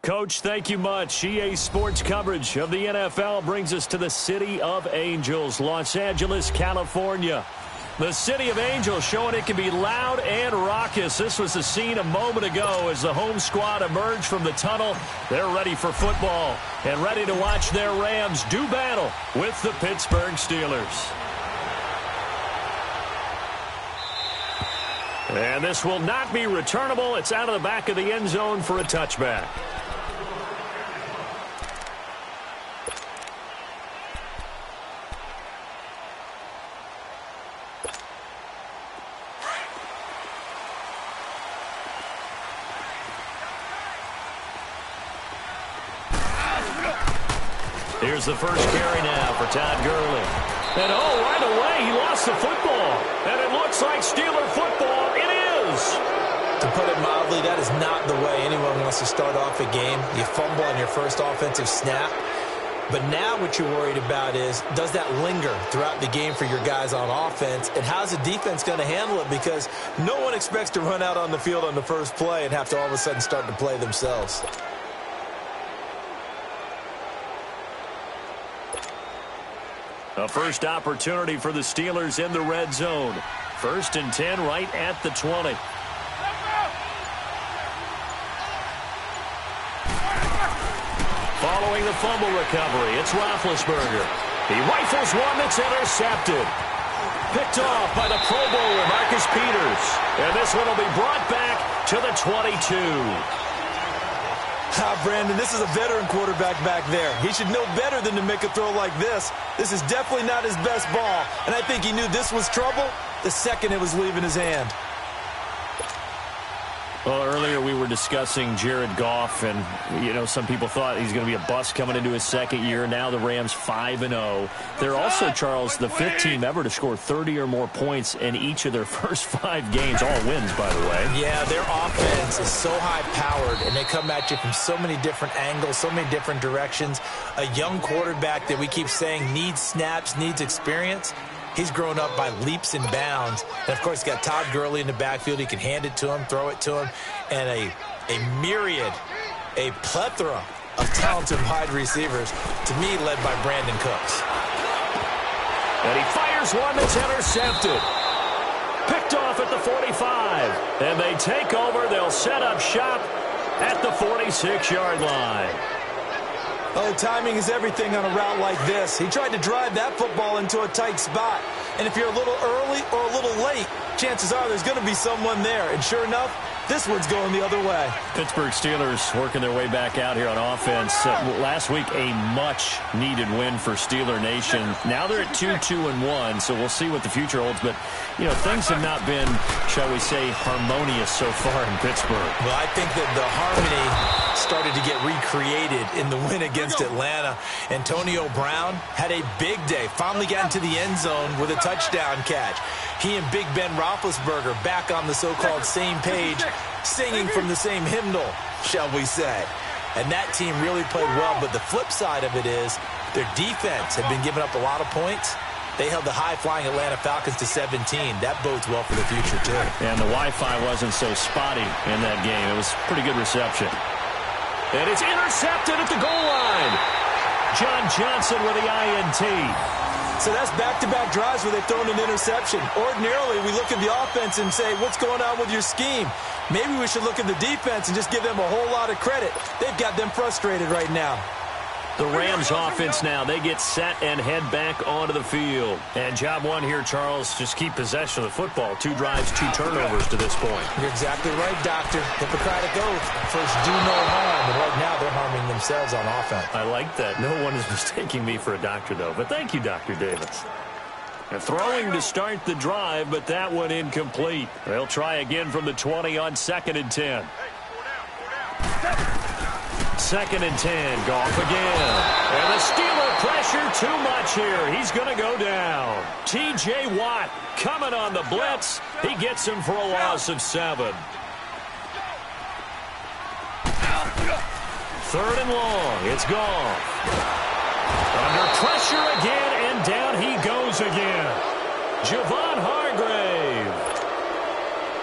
Coach, thank you much. EA Sports coverage of the NFL brings us to the City of Angels, Los Angeles, California. The City of Angels showing it can be loud and raucous. This was the scene a moment ago as the home squad emerged from the tunnel. They're ready for football and ready to watch their Rams do battle with the Pittsburgh Steelers. And this will not be returnable. It's out of the back of the end zone for a touchback. Here's the first carry now for Todd Gurley. And right away, he lost the football. And it looks like Steeler football. It is. To put it mildly, that is not the way anyone wants to start off a game. You fumble on your first offensive snap. But now what you're worried about is, does that linger throughout the game for your guys on offense? And how's the defense going to handle it? Because no one expects to run out on the field on the first play and have to all of a sudden start to play themselves. A first opportunity for the Steelers in the red zone. 1st and 10 right at the 20. Following the fumble recovery, it's Roethlisberger. He rifles one that's intercepted. Picked off by the Pro Bowler, Marcus Peters. And this one will be brought back to the 22. Brandon, this is a veteran quarterback back there. He should know better than to make a throw like this. This is definitely not his best ball, and I think he knew this was trouble the second it was leaving his hand. Well, earlier we were discussing Jared Goff, and, some people thought he's going to be a bust coming into his second year. Now the Rams 5-0. They're also, Charles, the 5th team ever to score 30 or more points in each of their first 5 games. All wins, by the way. Yeah, their offense is so high-powered, and they come at you from so many different angles, so many different directions. A young quarterback that we keep saying needs snaps, needs experience. He's grown up by leaps and bounds. And, of course, he's got Todd Gurley in the backfield. He can hand it to him, throw it to him. And a plethora of talented wide receivers, to me, led by Brandon Cooks. And he fires one that's intercepted. Picked off at the 45. And they take over. They'll set up shop at the 46-yard line. Oh, timing is everything on a route like this. He tried to drive that football into a tight spot. And if you're a little early or a little late, chances are there's going to be someone there. And sure enough, this one's going the other way. Pittsburgh Steelers working their way back out here on offense. Last week, a much-needed win for Steeler Nation. Now they're at 2-2-1, so we'll see what the future holds. But, things have not been, shall we say, harmonious so far in Pittsburgh. Well, I think that the harmony started to get recreated in the win against Atlanta. Antonio Brown had a big day. Finally got into the end zone with a touchdown catch. He and Big Ben Roethlisberger back on the so-called same page, singing from the same hymnal, shall we say. And that team really played well. But the flip side of it is their defense had been giving up a lot of points. They held the high-flying Atlanta Falcons to 17. That bodes well for the future, too. And the Wi-Fi wasn't so spotty in that game. It was pretty good reception. And it's intercepted at the goal line. John Johnson with the INT. So that's back-to-back drives where they've thrown an interception. Ordinarily, we look at the offense and say, what's going on with your scheme? Maybe we should look at the defense and just give them a whole lot of credit. They've got them frustrated right now. The Rams offense now, they get set and head back onto the field. And job one here, Charles, just keep possession of the football. 2 drives, 2 turnovers to this point. You're exactly right, Doctor. Hippocratic oath. First, do no harm. And right now, they're harming themselves on offense. I like that. No one is mistaking me for a doctor, though. But thank you, Dr. Davis. And throwing to start the drive, but that one incomplete. They'll try again from the 20 on 2nd and 10. 2nd and 10, Goff again. And the Steeler pressure too much here. He's going to go down. T.J. Watt coming on the blitz. He gets him for a loss of 7. 3rd and long. It's Goff. Under pressure again, and down he goes again. Javon Hargrave.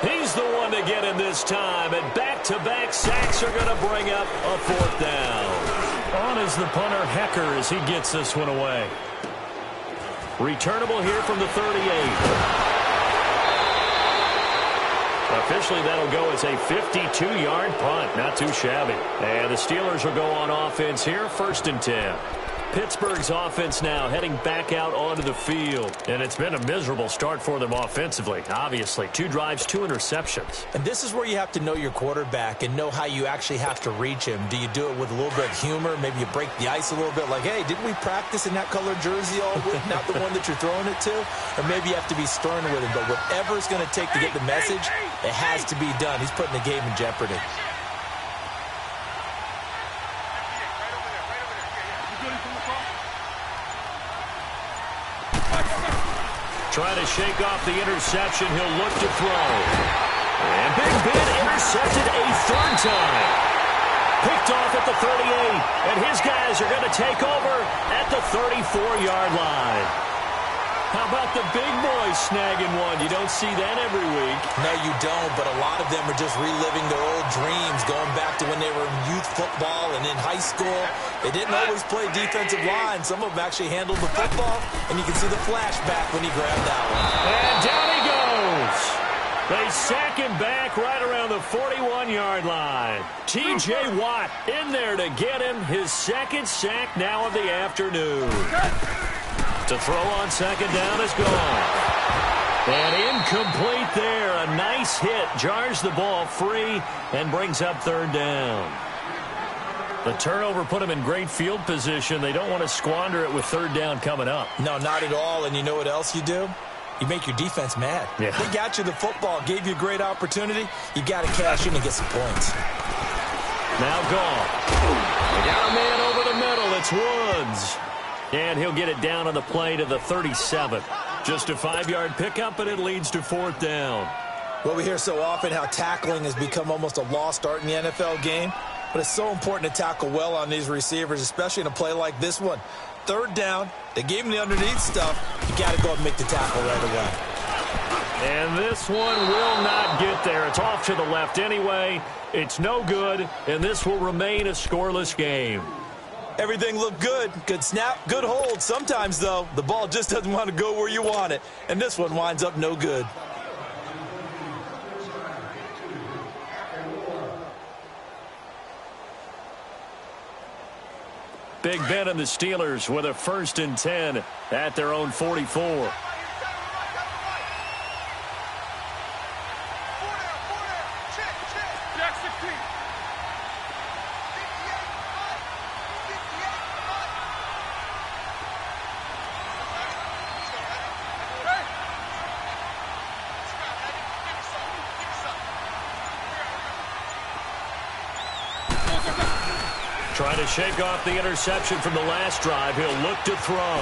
He's the one that to get him this time, and back-to-back sacks are going to bring up a fourth down. On is the punter, Hecker, as he gets this one away. Returnable here from the 38. Officially, that'll go as a 52-yard punt. Not too shabby. And the Steelers will go on offense here, 1st and 10. Pittsburgh's offense now heading back out onto the field. And it's been a miserable start for them offensively, obviously. 2 drives, 2 interceptions. And this is where you have to know your quarterback and know how you actually have to reach him. Do you do it with a little bit of humor? Maybe you break the ice a little bit like, hey, didn't we practice in that colored jersey all week? Not the one that you're throwing it to? Or maybe you have to be stern with him. But whatever it's going to take to get the message, it has to be done. He's putting the game in jeopardy. Trying to shake off the interception. He'll look to throw. And Big Ben intercepted a 3rd time. Picked off at the 38. And his guys are going to take over at the 34-yard line. How about the big boys snagging one? You don't see that every week. No, you don't, but a lot of them are just reliving their old dreams, going back to when they were in youth football and in high school. They didn't always play defensive line. Some of them actually handled the football, and you can see the flashback when he grabbed that one. And down he goes. They sack him back right around the 41-yard line. T.J. Watt in there to get him his 2nd sack now of the afternoon. To throw on 2nd down is gone. And incomplete there. A nice hit. Jars the ball free and brings up 3rd down. The turnover put them in great field position. They don't want to squander it with 3rd down coming up. No, not at all. And you know what else you do? You make your defense mad. Yeah. They got you the football, gave you a great opportunity. You got to cash in and get some points. Now gone. They got a man over the middle. It's Woods. And he'll get it down on the play to the 37. Just a 5-yard pickup, and it leads to 4th down. Well, we hear so often how tackling has become almost a lost art in the NFL game. But it's so important to tackle well on these receivers, especially in a play like this one. 3rd down, they gave him the underneath stuff. You got to go and make the tackle right away. And this one will not get there. It's off to the left anyway. It's no good, and this will remain a scoreless game. Everything looked good. Good snap, good hold. Sometimes, though, the ball just doesn't want to go where you want it. And this one winds up no good. Big Ben and the Steelers with a 1st and 10 at their own 44. Trying to shake off the interception from the last drive. He'll look to throw.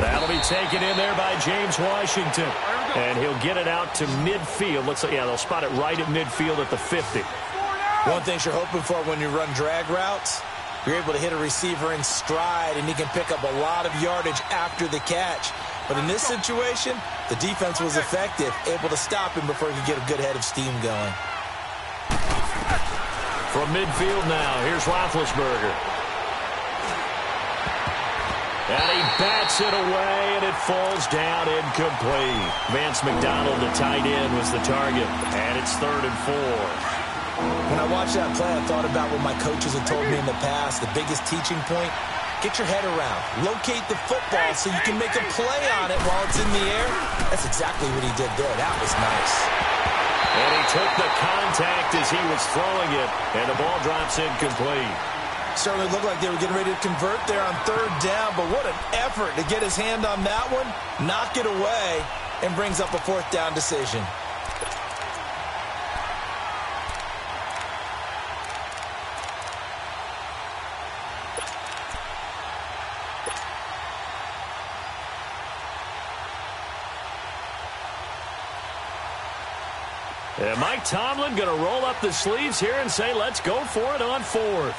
That'll be taken in there by James Washington. And he'll get it out to midfield. Looks like, yeah, they'll spot it right at midfield at the 50. One thing you're hoping for when you run drag routes, you're able to hit a receiver in stride, and he can pick up a lot of yardage after the catch. But in this situation, the defense was effective, able to stop him before he could get a good head of steam going. From midfield now, here's Roethlisberger. And he bats it away, and it falls down incomplete. Vance McDonald, the tight end, was the target. And it's 3rd and 4. When I watched that play, I thought about what my coaches had told me in the past. The biggest teaching point, get your head around. Locate the football so you can make a play on it while it's in the air. That's exactly what he did there. That was nice. And he took the contact as he was throwing it, and the ball drops incomplete. Certainly looked like they were getting ready to convert there on 3rd down, but what an effort to get his hand on that one, knock it away, and brings up a 4th down decision. And Mike Tomlin going to roll up the sleeves here and say, let's go for it on 4th.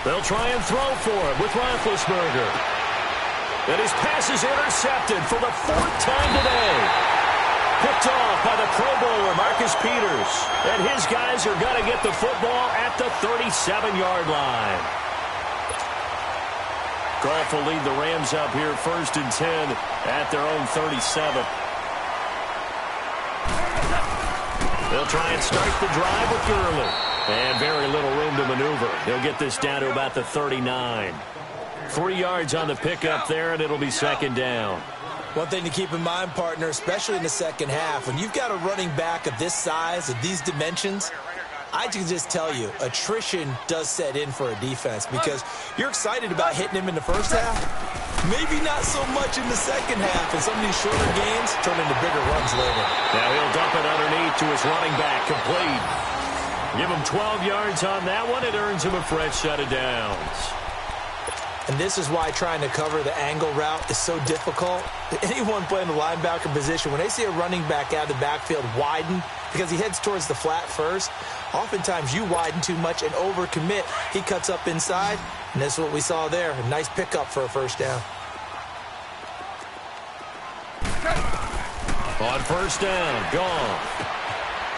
They'll try and throw for it with Roethlisberger. And his pass is intercepted for the 4th time today. Picked off by the Pro Bowler, Marcus Peters. And his guys are going to get the football at the 37-yard line. Goff will lead the Rams up here 1st and 10 at their own 37. They'll try and start the drive with Gurley. And very little room to maneuver. He'll get this down to about the 39. 3 yards on the pickup there, and it'll be 2nd down. One thing to keep in mind, partner, especially in the second half, when you've got a running back of this size, of these dimensions, I can just tell you, attrition does set in for a defense because you're excited about hitting him in the first half. Maybe not so much in the second half, and some of these shorter games turn into bigger runs later. Now he'll dump it underneath to his running back, complete. Give him 12 yards on that one. It earns him a fresh set of downs. And this is why trying to cover the angle route is so difficult. Anyone playing the linebacker position, when they see a running back out of the backfield widen because he heads towards the flat first, oftentimes you widen too much and overcommit. He cuts up inside, and that's what we saw there. A nice pickup for a 1st down. On 1st down, Goff.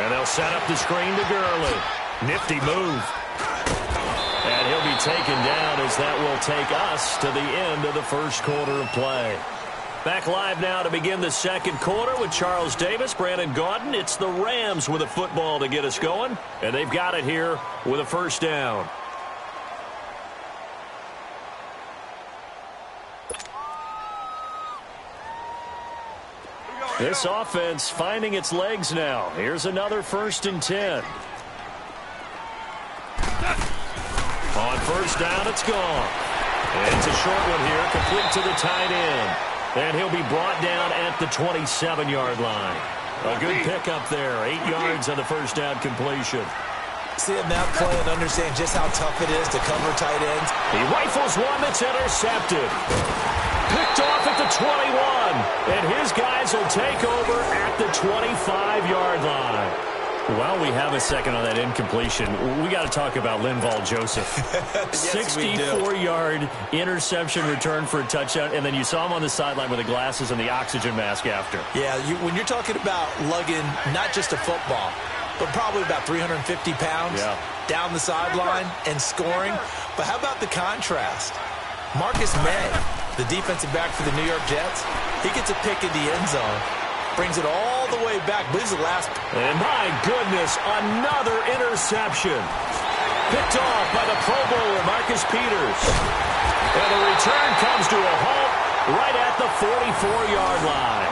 And they'll set up the screen to Gurley. Nifty move. And he'll be taken down as that will take us to the end of the 1st quarter of play. Back live now to begin the 2nd quarter with Charles Davis, Brandon Gaudin. It's the Rams with a football to get us going, and they've got it here with a 1st down. This offense finding its legs now. Here's another 1st and 10. On 1st down, it's gone. And it's a short one here, complete to the tight end. And he'll be brought down at the 27-yard line. A good pickup there, 8 yards on the 1st down completion. Seeing that play and understand just how tough it is to cover tight ends. He rifles one that's intercepted. Picked off at the 21. And his guys will take over at the 25-yard line. While we have a second on that incompletion, we got to talk about Linval Joseph. Yes, 64-yard interception return for a touchdown, and then you saw him on the sideline with the glasses and the oxygen mask after. Yeah, when you're talking about lugging not just a football, but probably about 350 pounds down the sideline and scoring. But how about the contrast? Marcus May, the defensive back for the New York Jets, he gets a pick in the end zone. Brings it all the way back. Believes the last. And my goodness, another interception. Picked off by the Pro Bowler, Marcus Peters. And the return comes to a halt right at the 44-yard line.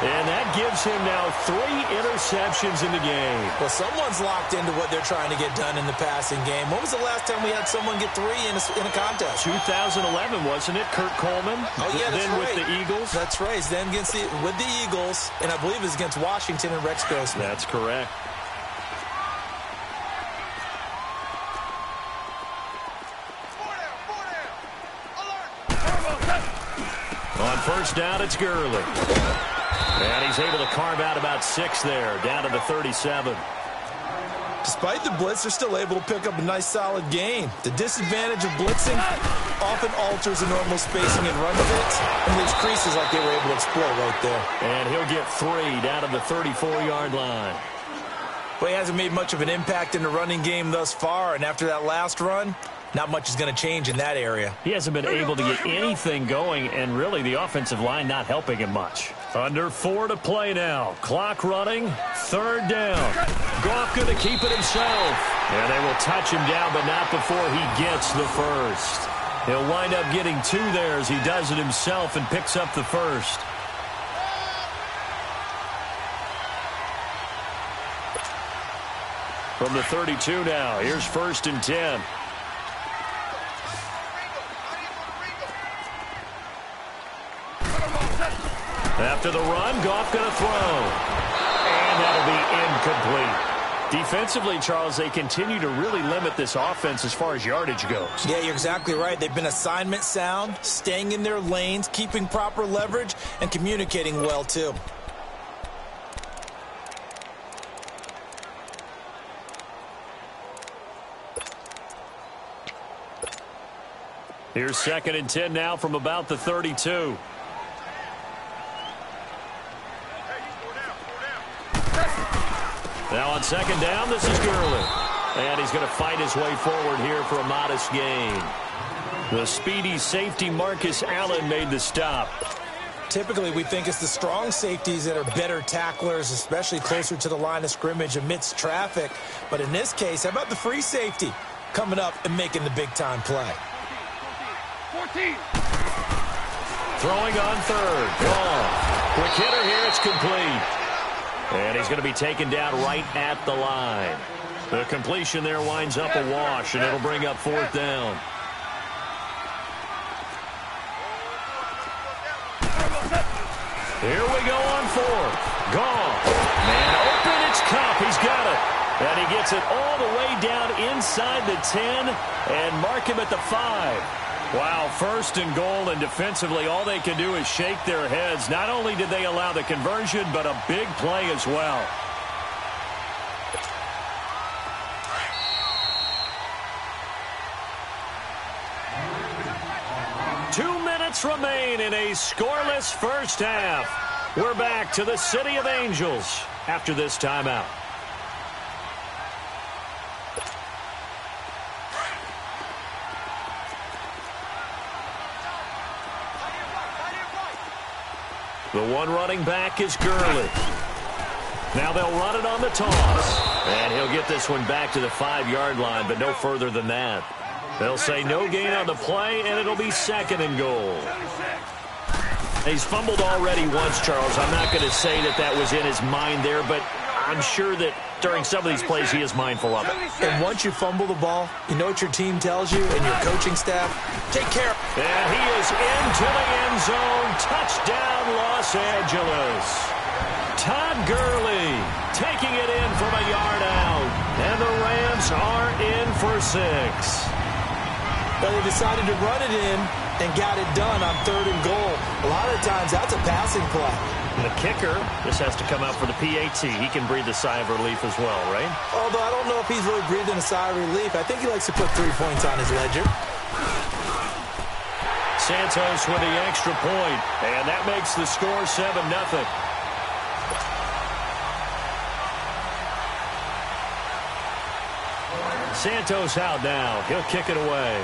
And that gives him now 3 interceptions in the game. Well, someone's locked into what they're trying to get done in the passing game. When was the last time we had someone get 3 in a contest? 2011, wasn't it? Kurt Coleman? Oh, yeah, that's then right. with the Eagles? That's right. Then with the Eagles, and I believe it's against Washington and Rex Grossman. That's correct. On 1st down, it's Gurley. And he's able to carve out about 6 there, down to the 37. Despite the blitz, they're still able to pick up a nice, solid gain. The disadvantage of blitzing often alters the normal spacing and run fits and leaves creases like they were able to exploit right there. And he'll get 3 down to the 34-yard line. Well, he hasn't made much of an impact in the running game thus far, and after that last run, not much is going to change in that area. He hasn't been able to get anything going, and really the offensive line not helping him much. Under 4 to play now. Clock running. 3rd down. Goff going to keep it himself. And they will touch him down, but not before he gets the first. He'll wind up getting 2 there as he does it himself and picks up the first. From the 32 now, here's 1st and 10. After the run, Goff going to throw. And that'll be incomplete. Defensively, Charles, they continue to really limit this offense as far as yardage goes. Yeah, you're exactly right. They've been assignment sound, staying in their lanes, keeping proper leverage, and communicating well, too. Here's 2nd and 10 now from about the 32. Now on 2nd down, this is Gurley. And he's going to fight his way forward here for a modest gain. The speedy safety Marcus Allen made the stop. Typically, we think it's the strong safeties that are better tacklers, especially closer to the line of scrimmage amidst traffic. But in this case, how about the free safety coming up and making the big-time play? 14. Throwing on 3rd. Gone. Quick hitter here. It's complete. And he's going to be taken down right at the line. The completion there winds up a wash, and it'll bring up 4th down. Here we go on 4th. Gone. Man open, it's Kupp. He's got it. And he gets it all the way down inside the 10 and mark him at the 5. Wow, 1st and goal, and defensively all they can do is shake their heads. Not only did they allow the conversion, but a big play as well. Remain in a scoreless first half. We're back to the City of Angels after this timeout. The one running back is Gurley. Now they'll run it on the toss. And he'll get this one back to the 5-yard line, but no further than that. They'll say no gain on the play, and it'll be 2nd and goal. He's fumbled already once, Charles. I'm not going to say that that was in his mind there, but I'm sure that during some of these plays he is mindful of it. And once you fumble the ball, you know what your team tells you and your coaching staff? Take care. And he is into the end zone. Touchdown, Los Angeles. Todd Gurley taking it in from a yard out. And the Rams are in for 6. But they decided to run it in and got it done on 3rd and goal. A lot of times, that's a passing play. And the kicker, this has to come out for the PAT. He can breathe a sigh of relief as well, right? Although I don't know if he's really breathing a sigh of relief. I think he likes to put 3 points on his ledger. Santos with the extra point, and that makes the score 7-0. Santos out now. He'll kick it away.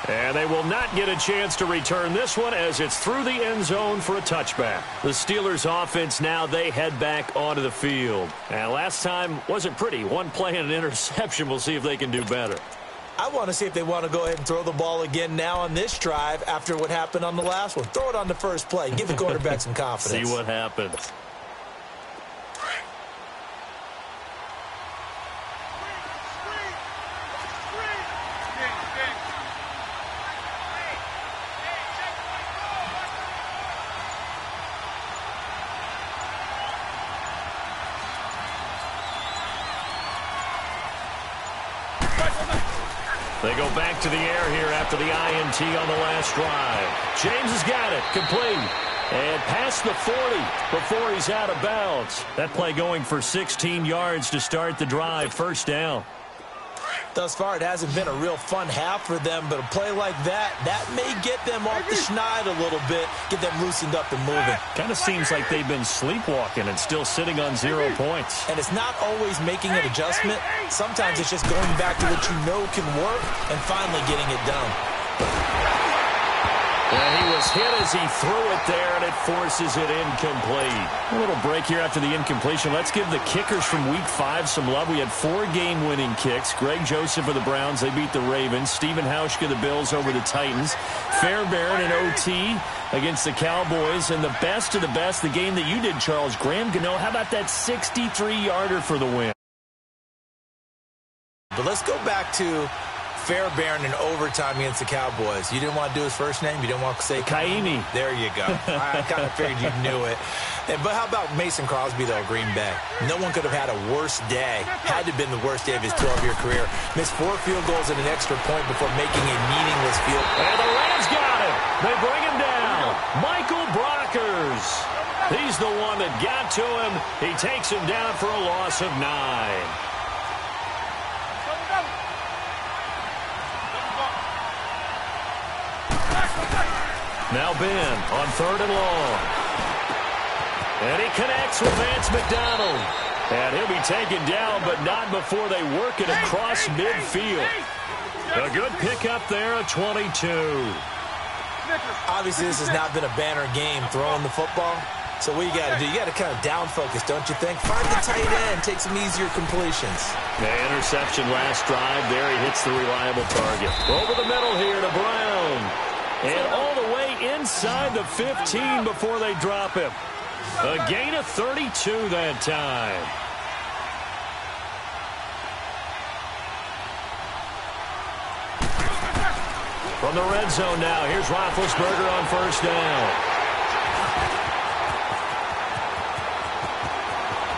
And they will not get a chance to return this one as it's through the end zone for a touchback. The Steelers offense now, they head back onto the field. And last time wasn't pretty. One play and an interception. We'll see if they can do better. I want to see if they want to go ahead and throw the ball again now on this drive after what happened on the last one. Throw it on the first play. Give the quarterback some confidence. See what happens. They go back to the air here after the INT on the last drive. James has got it. Complete. And past the 40 before he's out of bounds. That play going for 16 yards to start the drive. 1st down. Thus far, it hasn't been a real fun half for them, but a play like that may get them off the schneid a little bit, get them loosened up and moving. Kind of seems like they've been sleepwalking and still sitting on 0 points. And it's not always making an adjustment. Sometimes it's just going back to what you know can work and finally getting it done. And he was hit as he threw it there, and it forces it incomplete. A little break here after the incompletion. Let's give the kickers from Week 5 some love. We had 4 game-winning kicks. Greg Joseph of the Browns, they beat the Ravens. Stephen Hauschka, the Bills, over the Titans. Fairbairn in OT against the Cowboys. And the best of the best, the game that you did, Charles, Graham Gano. How about that 63-yarder for the win? But let's go back to Fairbairn in overtime against the Cowboys. You didn't want to do his first name? You didn't want to say Kaimi. There you go. I kind of figured you knew it. But how about Mason Crosby, though, Green Bay? No one could have had a worse day. Had to have been the worst day of his 12-year career. Missed 4 field goals and an extra point before making a meaningless field. And the Rams got it. They bring him down. Michael Brockers. He's the one that got to him. He takes him down for a loss of 9. Now Ben on 3rd and long. And he connects with Vance McDonald. And he'll be taken down, but not before they work it across midfield. A good pickup there at 22. Obviously, this has not been a banner game throwing the football. So what you got to do, you got to kind of down focus, don't you think? Find the tight end, take some easier completions. The interception last drive. There he hits the reliable target. Over the middle here to Brown. And all the way inside the 15 before they drop him. A gain of 32 that time. From the red zone now, here's Roethlisberger on 1st down.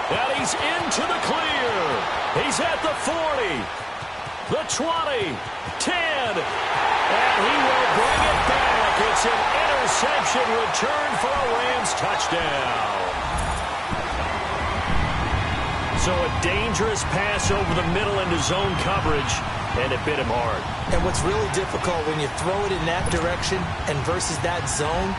And he's into the clear. He's at the 40, the 20, 10, and he will bring it back. It's an interception return for a Rams touchdown. So a dangerous pass over the middle into zone coverage, and it bit him hard. And what's really difficult when you throw it in that direction and versus that zone,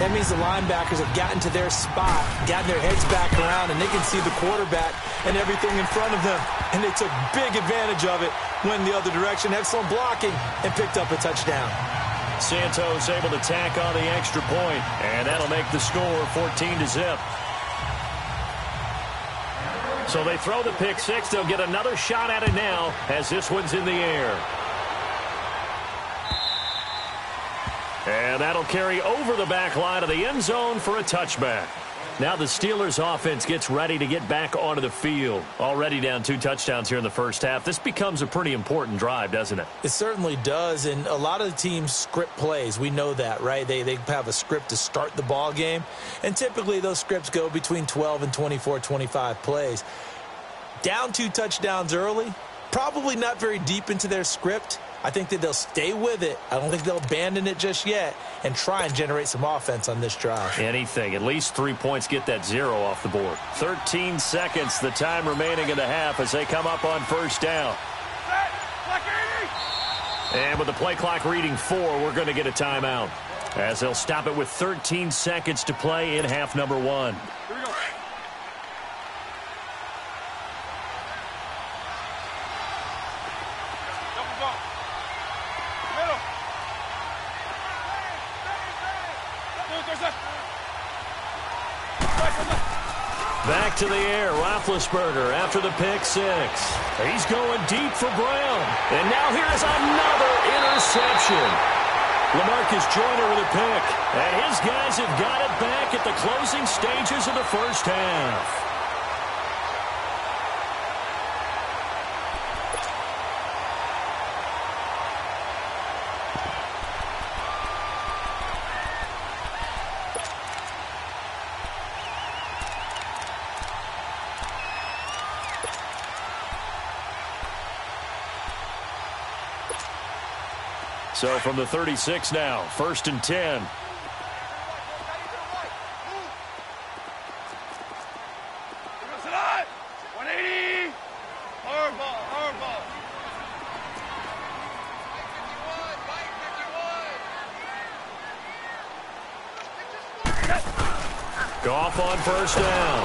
that means the linebackers have gotten to their spot, gotten their heads back around, and they can see the quarterback and everything in front of them. And they took big advantage of it, went the other direction, excellent blocking, and picked up a touchdown. Santos able to tack on the extra point, and that'll make the score 14-0. So they throw the pick six. They'll get another shot at it now as this one's in the air. And that'll carry over the back line of the end zone for a touchback. Now the Steelers offense gets ready to get back onto the field. Already down 2 touchdowns here in the first half. This becomes a pretty important drive, doesn't it? It certainly does, and a lot of the teams script plays. We know that, right? They have a script to start the ball game, and typically those scripts go between 12 and 24, 25 plays. Down 2 touchdowns early, probably not very deep into their script. I think that they'll stay with it. I don't think they'll abandon it just yet and try and generate some offense on this drive. Anything. At least 3 points, get that 0 off the board. 13 seconds, the time remaining in the half as they come up on 1st down. And with the play clock reading 4, we're going to get a timeout as they'll stop it with 13 seconds to play in half number 1. Here we go. Back to the air, Roethlisberger after the pick six. He's going deep for Brown. And now here's another interception. LaMarcus Joyner with a pick. And his guys have got it back at the closing stages of the first half. So from the 36 now, 1st and 10. Goff on 1st down.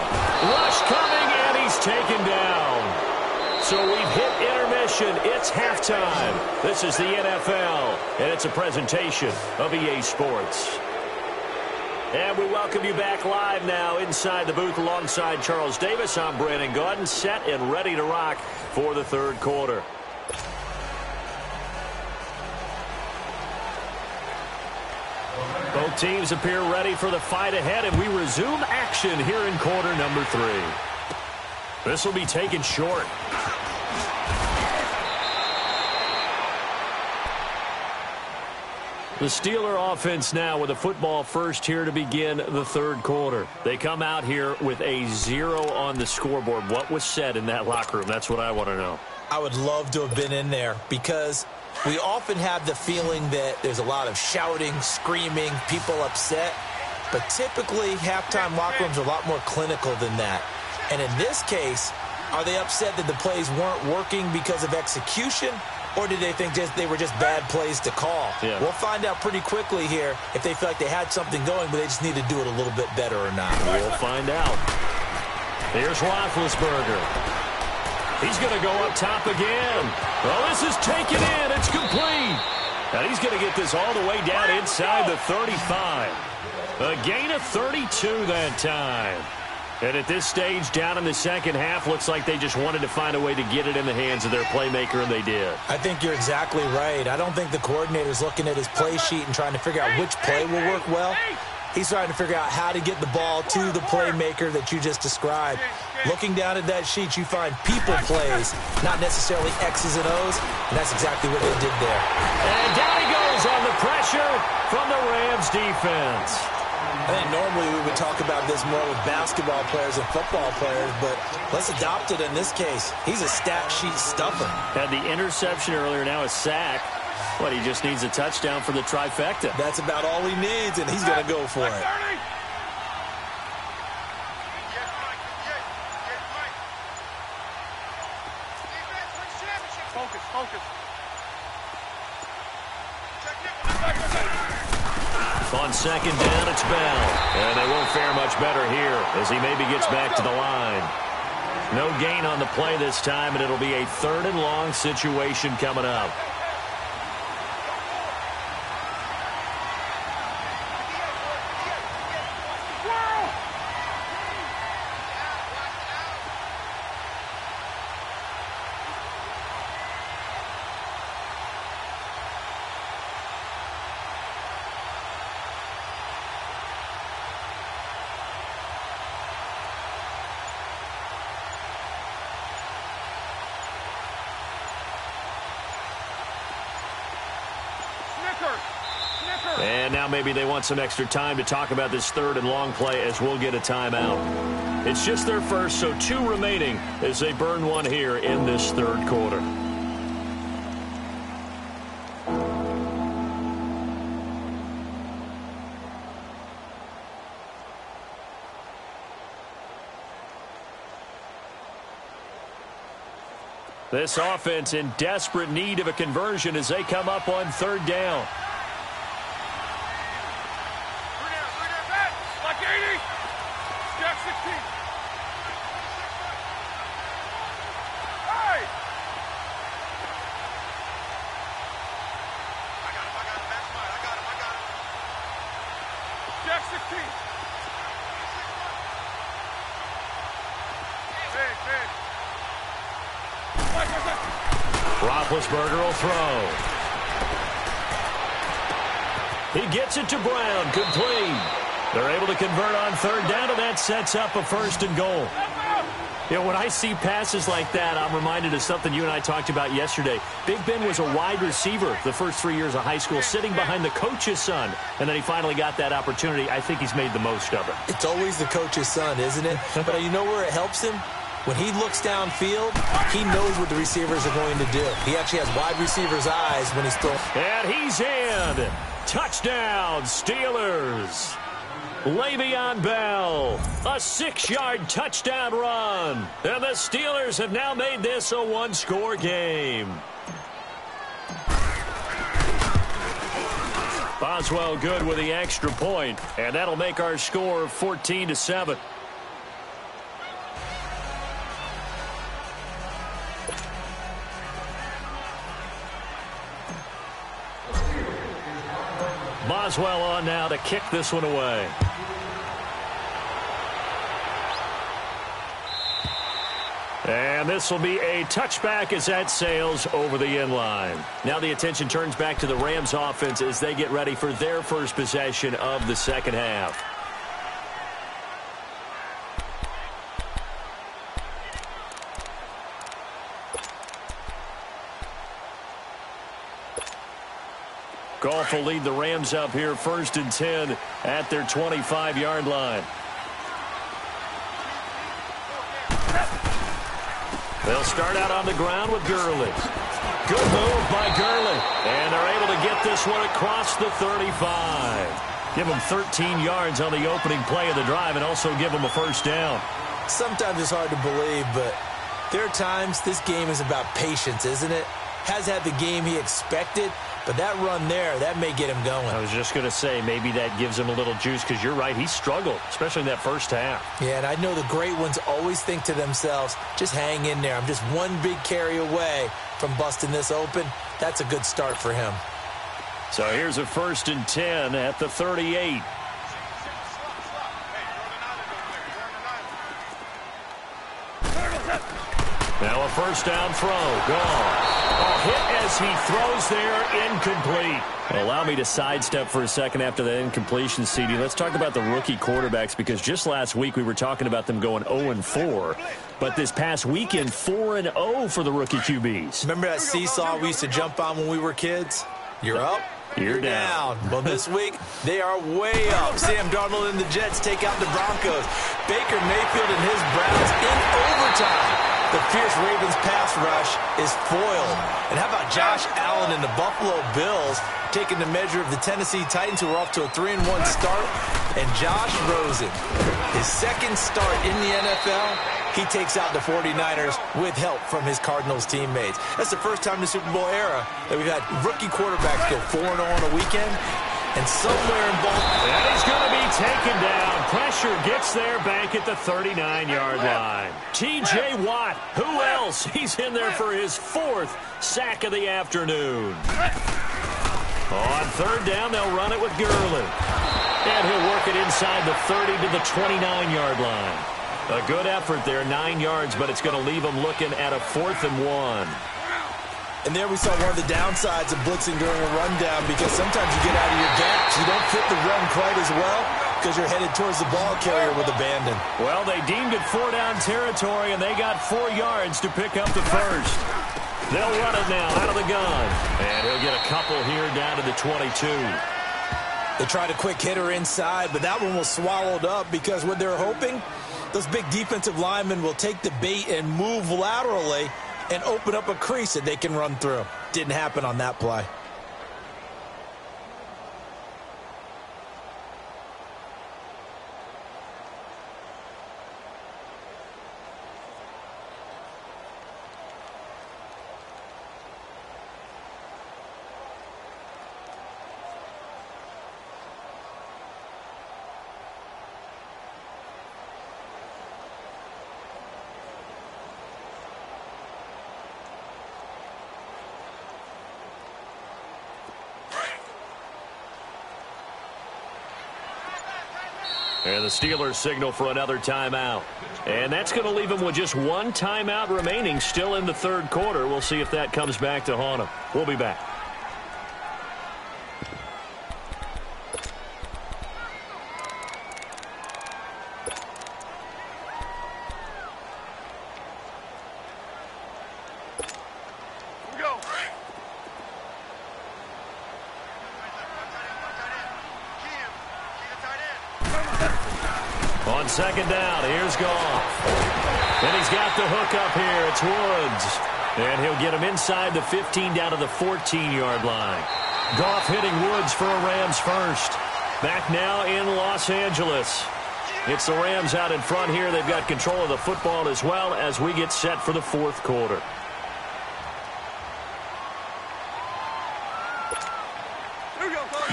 Rush coming, and he's taken down. So we've hit intermission. It's halftime. This is the NFL, and it's a presentation of EA Sports. And we welcome you back live now inside the booth alongside Charles Davis. I'm Brandon Gaudin, set and ready to rock for the 3rd quarter. Both teams appear ready for the fight ahead, and we resume action here in quarter number 3. This will be taken short. The Steeler offense now with a football first here to begin the 3rd quarter. They come out here with a 0 on the scoreboard. What was said in that locker room? That's what I want to know. I would love to have been in there because we often have the feeling that there's a lot of shouting, screaming, people upset. But typically, halftime locker rooms are a lot more clinical than that. And in this case, are they upset that the plays weren't working because of execution? Or did they think they were just bad plays to call? Yeah. We'll find out pretty quickly here if they feel like they had something going, but they just need to do it a little bit better or not. We'll find out. Here's Roethlisberger. He's going to go up top again. Well, this is taken in. It's complete. And he's going to get this all the way down inside the 35. A gain of 32 that time. And at this stage, down in the second half, looks like they just wanted to find a way to get it in the hands of their playmaker, and they did. I think you're exactly right. I don't think the coordinator's looking at his play sheet and trying to figure out which play will work well. He's trying to figure out how to get the ball to the playmaker that you just described. Looking down at that sheet, you find people plays, not necessarily X's and O's, and that's exactly what they did there. And down he goes on the pressure from the Rams defense. I think normally we would talk about this more with basketball players and football players, but let's adopt it in this case. He's a stat sheet stuffer. Had the interception earlier, now a sack. But he just needs a touchdown for the trifecta. That's about all he needs, and he's going to go for it. Focus, focus. On second down, it's Bell. And they won't fare much better here as he maybe gets back to the line. No gain on the play this time, and it'll be a 3rd and long situation coming up. And now maybe they want some extra time to talk about this 3rd and long play as we'll get a timeout. It's just their first, so 2 remaining as they burn one here in this 3rd quarter. This offense in desperate need of a conversion as they come up on 3rd down. Roethlisberger will throw. He gets it to Brown, complete. They're able to convert on 3rd down, and that sets up a 1st and goal. You know, when I see passes like that, I'm reminded of something you and I talked about yesterday. Big Ben was a wide receiver the first 3 years of high school, sitting behind the coach's son, and then he finally got that opportunity. I think he's made the most of it. It's always the coach's son, isn't it? But you know where it helps him? When he looks downfield, he knows what the receivers are going to do. He actually has wide receivers' eyes when he's still. And he's in. Touchdown, Steelers. Le'Veon Bell, a 6-yard touchdown run. And the Steelers have now made this a 1-score game. Boswell good with the extra point, and that'll make our score 14-7. Boswell on now to kick this one away. And this will be a touchback as that sails over the end line. Now the attention turns back to the Rams offense as they get ready for their first possession of the second half. Goff will lead the Rams up here 1st and 10 at their 25-yard line. They'll start out on the ground with Gurley. Good move by Gurley. And they're able to get this one across the 35. Give them 13 yards on the opening play of the drive and also give them a 1st down. Sometimes it's hard to believe, but there are times this game is about patience, isn't it? has had the game he expected, but that run there, that may get him going. I was just going to say, maybe that gives him a little juice, because you're right, he struggled, especially in that first half. Yeah, and I know the great ones always think to themselves, just hang in there. I'm just one big carry away from busting this open. That's a good start for him. So here's a 1st and 10 at the 38. Now a first down throw. Gone. A hit as he throws there, incomplete. Allow me to sidestep for a second after that incompletion, CD. Let's talk about the rookie quarterbacks, because just last week we were talking about them going 0-4. But this past weekend, 4-0 for the rookie QBs. Remember that seesaw we used to jump on when we were kids? You're up. You're down. Well, this week, they are way up. Sam Darnold and the Jets take out the Broncos. Baker Mayfield and his Browns in overtime. The fierce Ravens pass rush is foiled. And how about Josh Allen and the Buffalo Bills taking the measure of the Tennessee Titans, who are off to a 3-1 start? And Josh Rosen, his second start in the NFL, he takes out the 49ers with help from his Cardinals teammates. That's the first time in the Super Bowl era that we've had rookie quarterbacks go 4-0 on a weekend. And somewhere in both. And he's going to be taken down. Pressure gets there back at the 39-yard line. T.J. Watt, who else? He's in there for his 4th sack of the afternoon. On 3rd down, they'll run it with Gurley. And he'll work it inside the 30 to the 29-yard line. A good effort there, 9 yards, but it's going to leave him looking at a 4th and 1. And there we saw one of the downsides of blitzing during a rundown, because sometimes you get out of your gaps. You don't fit the run quite as well because you're headed towards the ball carrier with abandon. Well, they deemed it 4-down territory, and they got 4 yards to pick up the first. They'll run it now out of the gun. And he'll get a couple here down to the 22. They tried a quick hitter inside, but that one was swallowed up, because what they're hoping, those big defensive linemen will take the bait and move laterally and open up a crease that they can run through. Didn't happen on that play. And the Steelers signal for another timeout. And that's going to leave them with just one timeout remaining still in the 3rd quarter. We'll see if that comes back to haunt them. We'll be back. On 2nd down, here's Goff. And he's got the hook up here. It's Woods. And he'll get him inside the 15 down to the 14-yard line. Goff hitting Woods for a Rams first. Back now in Los Angeles. It's the Rams out in front here. They've got control of the football as well as we get set for the 4th quarter.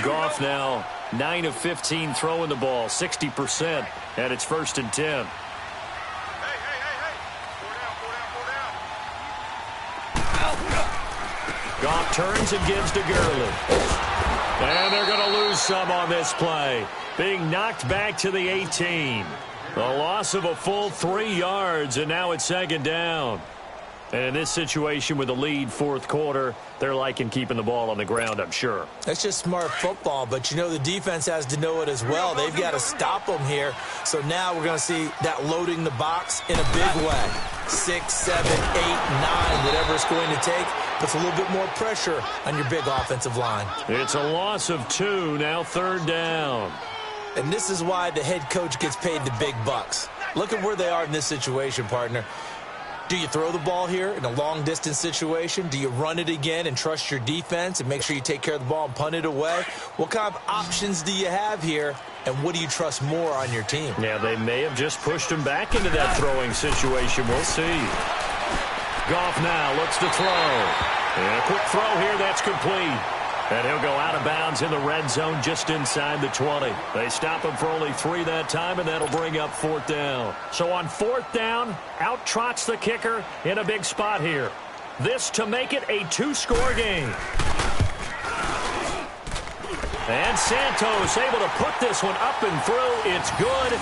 Goff now 9 of 15 throwing the ball, 60%, and it's 1st and 10. Goff turns and gives to Gurley. And they're going to lose some on this play. Being knocked back to the 18. A loss of a full 3 yards, and now it's 2nd down. And in this situation with the lead 4th quarter, they're liking keeping the ball on the ground, I'm sure. That's just smart football, but you know the defense has to know it as well. They've got to stop them here. So now we're going to see that loading the box in a big way. 6, 7, 8, 9, whatever it's going to take, puts a little bit more pressure on your big offensive line. It's a loss of 2, now 3rd down. And this is why the head coach gets paid the big bucks. Look at where they are in this situation, partner. Do you throw the ball here in a long-distance situation? Do you run it again and trust your defense and make sure you take care of the ball and punt it away? What kind of options do you have here, and what do you trust more on your team? Yeah, they may have just pushed him back into that throwing situation. We'll see. Goff now looks to throw. And a quick throw here, that's complete. And he'll go out of bounds in the red zone just inside the 20. They stop him for only 3 that time, and that'll bring up 4th down. So on 4th down, out trots the kicker in a big spot here. This to make it a 2-score game. And Santos able to put this one up and through. It's good.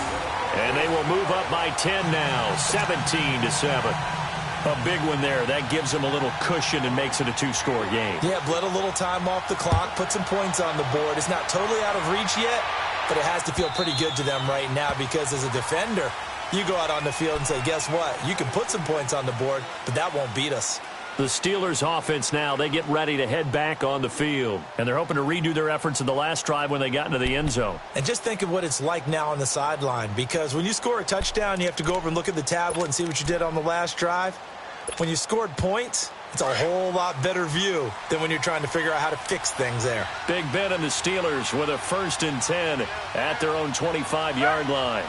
And they will move up by 10 now, 17-7. A big one there. That gives them a little cushion and makes it a 2-score game. Yeah, bled a little time off the clock, put some points on the board. It's not totally out of reach yet, but it has to feel pretty good to them right now because as a defender, you go out on the field and say, guess what? You can put some points on the board, but that won't beat us. The Steelers offense now, they get ready to head back on the field. And they're hoping to redo their efforts in the last drive when they got into the end zone. And just think of what it's like now on the sideline, because when you score a touchdown, you have to go over and look at the tablet and see what you did on the last drive. When you scored points, it's a whole lot better view than when you're trying to figure out how to fix things there. Big Ben and the Steelers with a 1st and 10 at their own 25-yard line.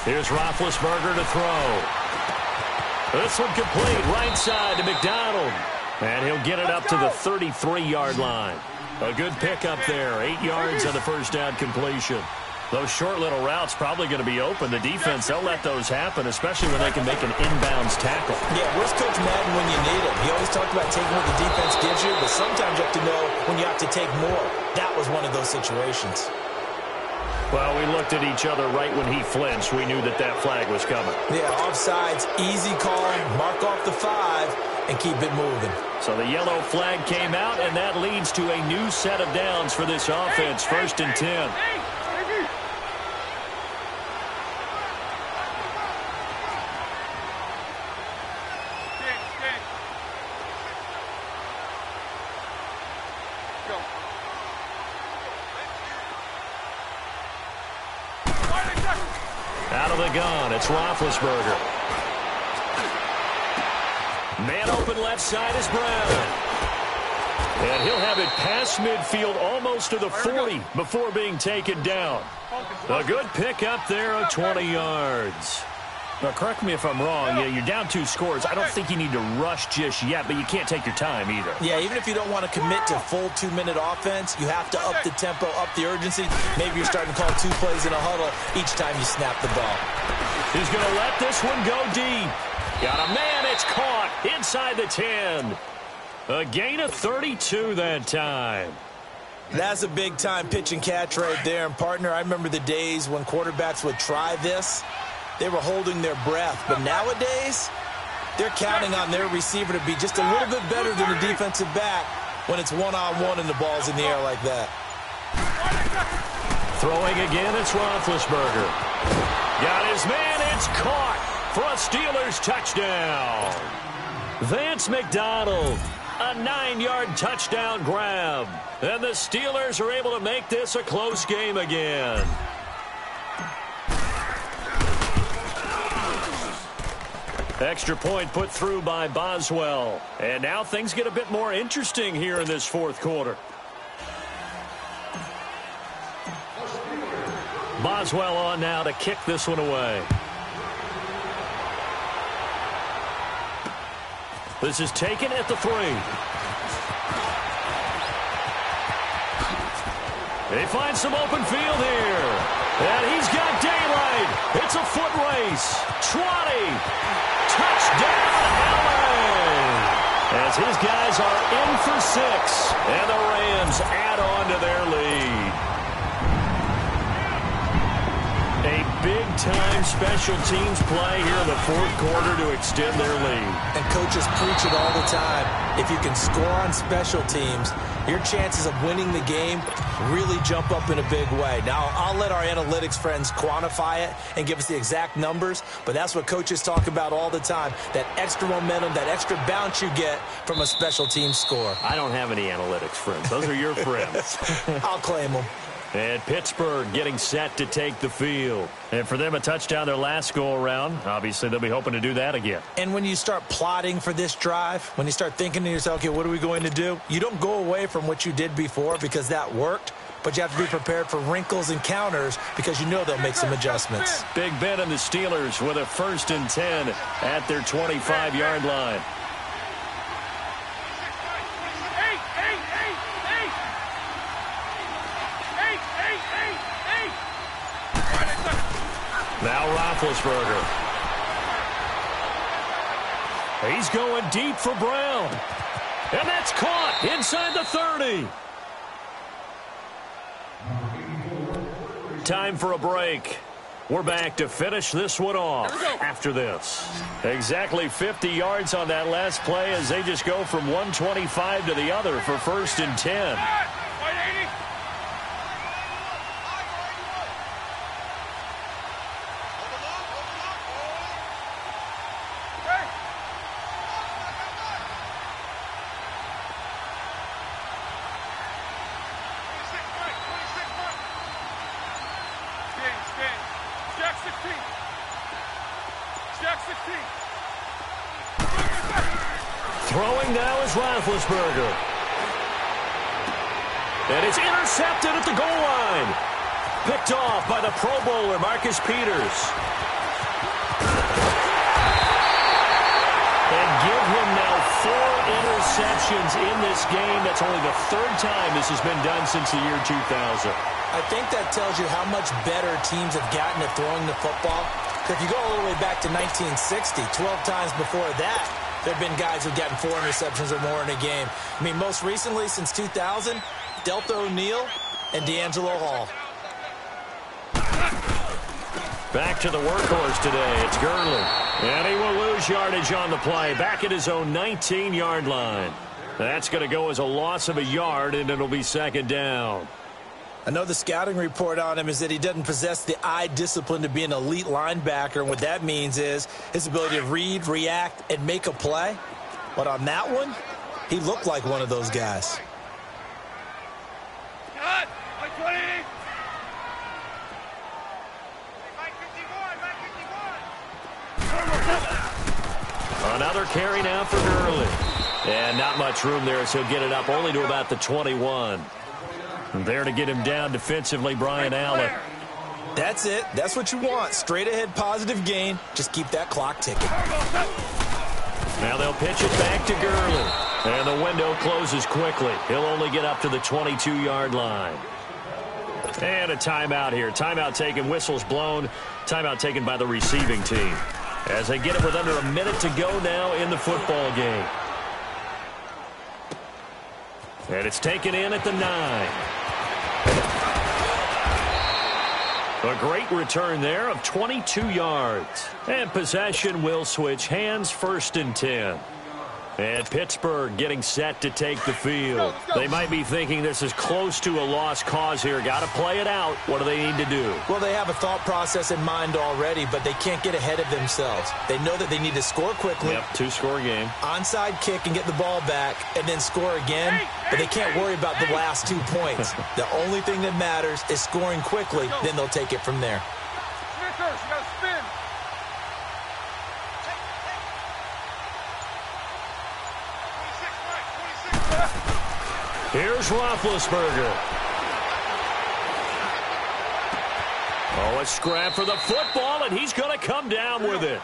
Here's Roethlisberger to throw. This one complete, right side to McDonald. And he'll get it up to the 33-yard line. A good pickup there, 8 yards on the 1st down completion. Those short little routes probably going to be open. The defense, they'll let those happen, especially when they can make an inbounds tackle. Yeah, where's Coach Madden when you need him? He always talked about taking what the defense gives you, but sometimes you have to know when you have to take more. That was one of those situations. Well, we looked at each other right when he flinched. We knew that that flag was coming. Yeah, offsides, easy call, mark off the 5, and keep it moving. So the yellow flag came out, and that leads to a new set of downs for this offense, 1st and 10. Out of the gun, it's Roethlisberger. Man open left side is Brown. And he'll have it past midfield almost to the 40 before being taken down. A good pick up there of 20 yards. Now, correct me if I'm wrong. Yeah, you're down 2 scores. I don't think you need to rush just yet, but you can't take your time either. Yeah, even if you don't want to commit to full 2-minute offense, you have to up the tempo, up the urgency. Maybe you're starting to call 2 plays in a huddle each time you snap the ball. He's going to let this one go deep. Got a man, it's caught inside the 10. A gain of 32 that time. That's a big-time pitch and catch right there. And, partner, I remember the days when quarterbacks would try this. They were holding their breath. But nowadays, they're counting on their receiver to be just a little bit better than the defensive back when it's one-on-one and the ball's in the air like that. Throwing again, it's Roethlisberger. Got his man, it's caught for a Steelers touchdown. Vance McDonald, a 9-yard touchdown grab. And the Steelers are able to make this a close game again. Extra point put through by Boswell. And now things get a bit more interesting here in this 4th quarter. Boswell on now to kick this one away. This is taken at the 3. They find some open field here. And he's got daylight. It's a foot race. 20. Touchdown, LA! As his guys are in for 6. And the Rams add on to their lead. A big-time special teams play here in the 4th quarter to extend their lead. And coaches preach it all the time. If you can score on special teams, your chances of winning the game really jump up in a big way. Now, I'll let our analytics friends quantify it and give us the exact numbers, but that's what coaches talk about all the time, that extra momentum, that extra bounce you get from a special team score. I don't have any analytics friends. Those are your friends. I'll claim them. And Pittsburgh getting set to take the field. And for them, a touchdown their last go-around. Obviously, they'll be hoping to do that again. And when you start plotting for this drive, when you start thinking to yourself, okay, what are we going to do? You don't go away from what you did before because that worked. But you have to be prepared for wrinkles and counters because you know they'll make some adjustments. Big Ben and the Steelers with a 1st and 10 at their 25-yard line. Now Roethlisberger. He's going deep for Brown. And that's caught inside the 30. Time for a break. We're back to finish this one off after this. Exactly 50 yards on that last play as they just go from 125 to the other for 1st and 10. Throwing now is Roethlisberger. And it's intercepted at the goal line. Picked off by the Pro Bowler, Marcus Peters. And give him now 4 interceptions in this game. That's only the 3rd time this has been done since the year 2000. I think that tells you how much better teams have gotten at throwing the football. If you go all the way back to 1960, 12 times before that, there have been guys who've gotten 4 interceptions or more in a game. I mean, most recently, since 2000, Delta O'Neal and D'Angelo Hall. Back to the workhorse today. It's Gurley. And he will lose yardage on the play. Back at his own 19-yard line. That's going to go as a loss of a yard, and it'll be 2nd down. I know the scouting report on him is that he doesn't possess the eye discipline to be an elite linebacker. And what that means is his ability to read, react, and make a play. But on that one, he looked like one of those guys. Another carry now for Gurley. And not much room there, so he'll get it up only to about the 21. And there to get him down defensively, Brian Allen. That's it. That's what you want. Straight ahead positive gain. Just keep that clock ticking. Now they'll pitch it back to Gurley. And the window closes quickly. He'll only get up to the 22-yard line. And a timeout here. Timeout taken, whistles blown. Timeout taken by the receiving team. As they get it with under a minute to go now in the football game. And it's taken in at the 9. A great return there of 22 yards. And possession will switch hands, 1st and 10. And Pittsburgh getting set to take the field. They might be thinking this is close to a lost cause here. Got to play it out. What do they need to do? Well, they have a thought process in mind already, but they can't get ahead of themselves. They know that they need to score quickly. Yep, 2-score game. Onside kick and get the ball back and then score again. But they can't worry about the last 2 points. The only thing that matters is scoring quickly. Then they'll take it from there. Snickers, you got to spin. Here's Roethlisberger. Oh, a scrap for the football, and he's going to come down with it.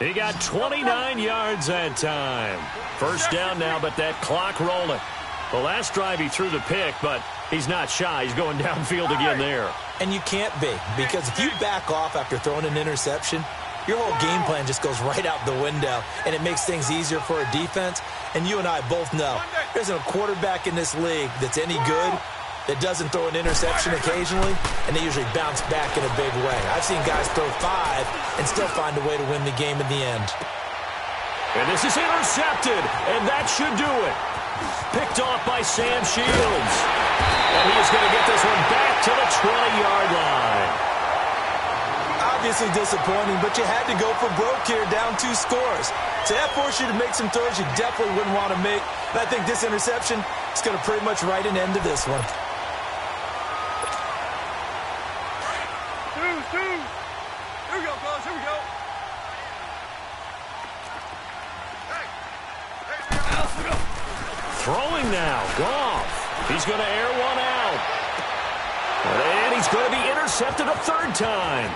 He got 29 yards that time. 1st down now, but that clock rolling. The last drive he threw the pick, but he's not shy. He's going downfield again there. And you can't be, because if you back off after throwing an interception, your whole game plan just goes right out the window, and it makes things easier for a defense. And you and I both know there isn't a quarterback in this league that's any good that doesn't throw an interception occasionally, and they usually bounce back in a big way. I've seen guys throw 5 and still find a way to win the game in the end. And this is intercepted, and that should do it. Picked off by Sam Shields. And he is going to get this one back to the 20-yard line. Obviously disappointing, but you had to go for broke here, down 2 scores. So that forced you to make some throws you definitely wouldn't want to make. And I think this interception is going to pretty much write an end to this one. Throwing now, Goff. He's going to air one out. And he's going to be intercepted a third time.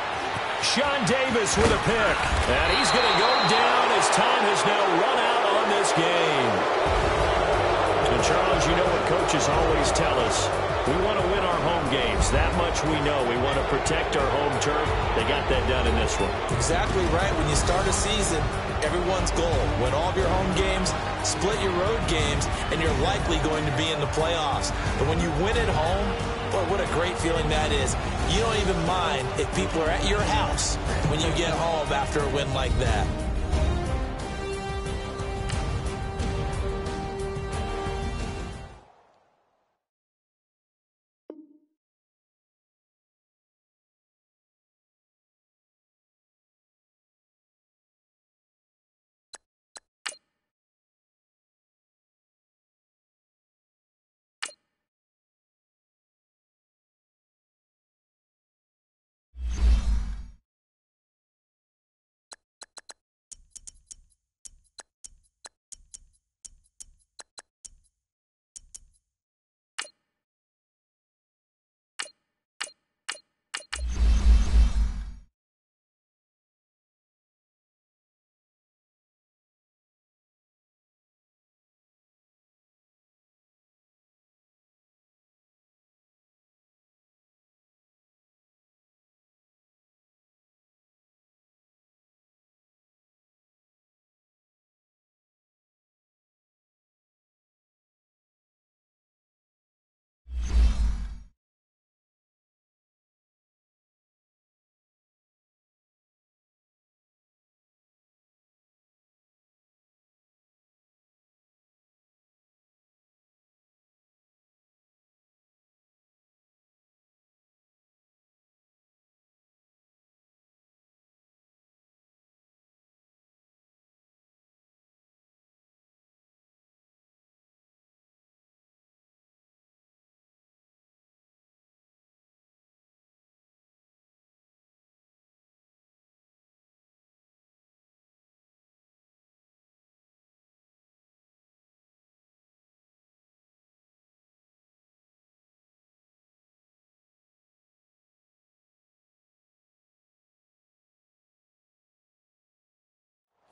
Sean Davis with a pick. And he's going to go down as time has now run out on this game. And Charles, you know what coaches always tell us. We want to win our home games. That much we know. We want to protect our home turf. They got that done in this one. Exactly right. When you start a season, everyone's goal, win all of your home games, split your road games, and you're likely going to be in the playoffs. But when you win at home, boy, what a great feeling that is. You don't even mind if people are at your house when you get home after a win like that.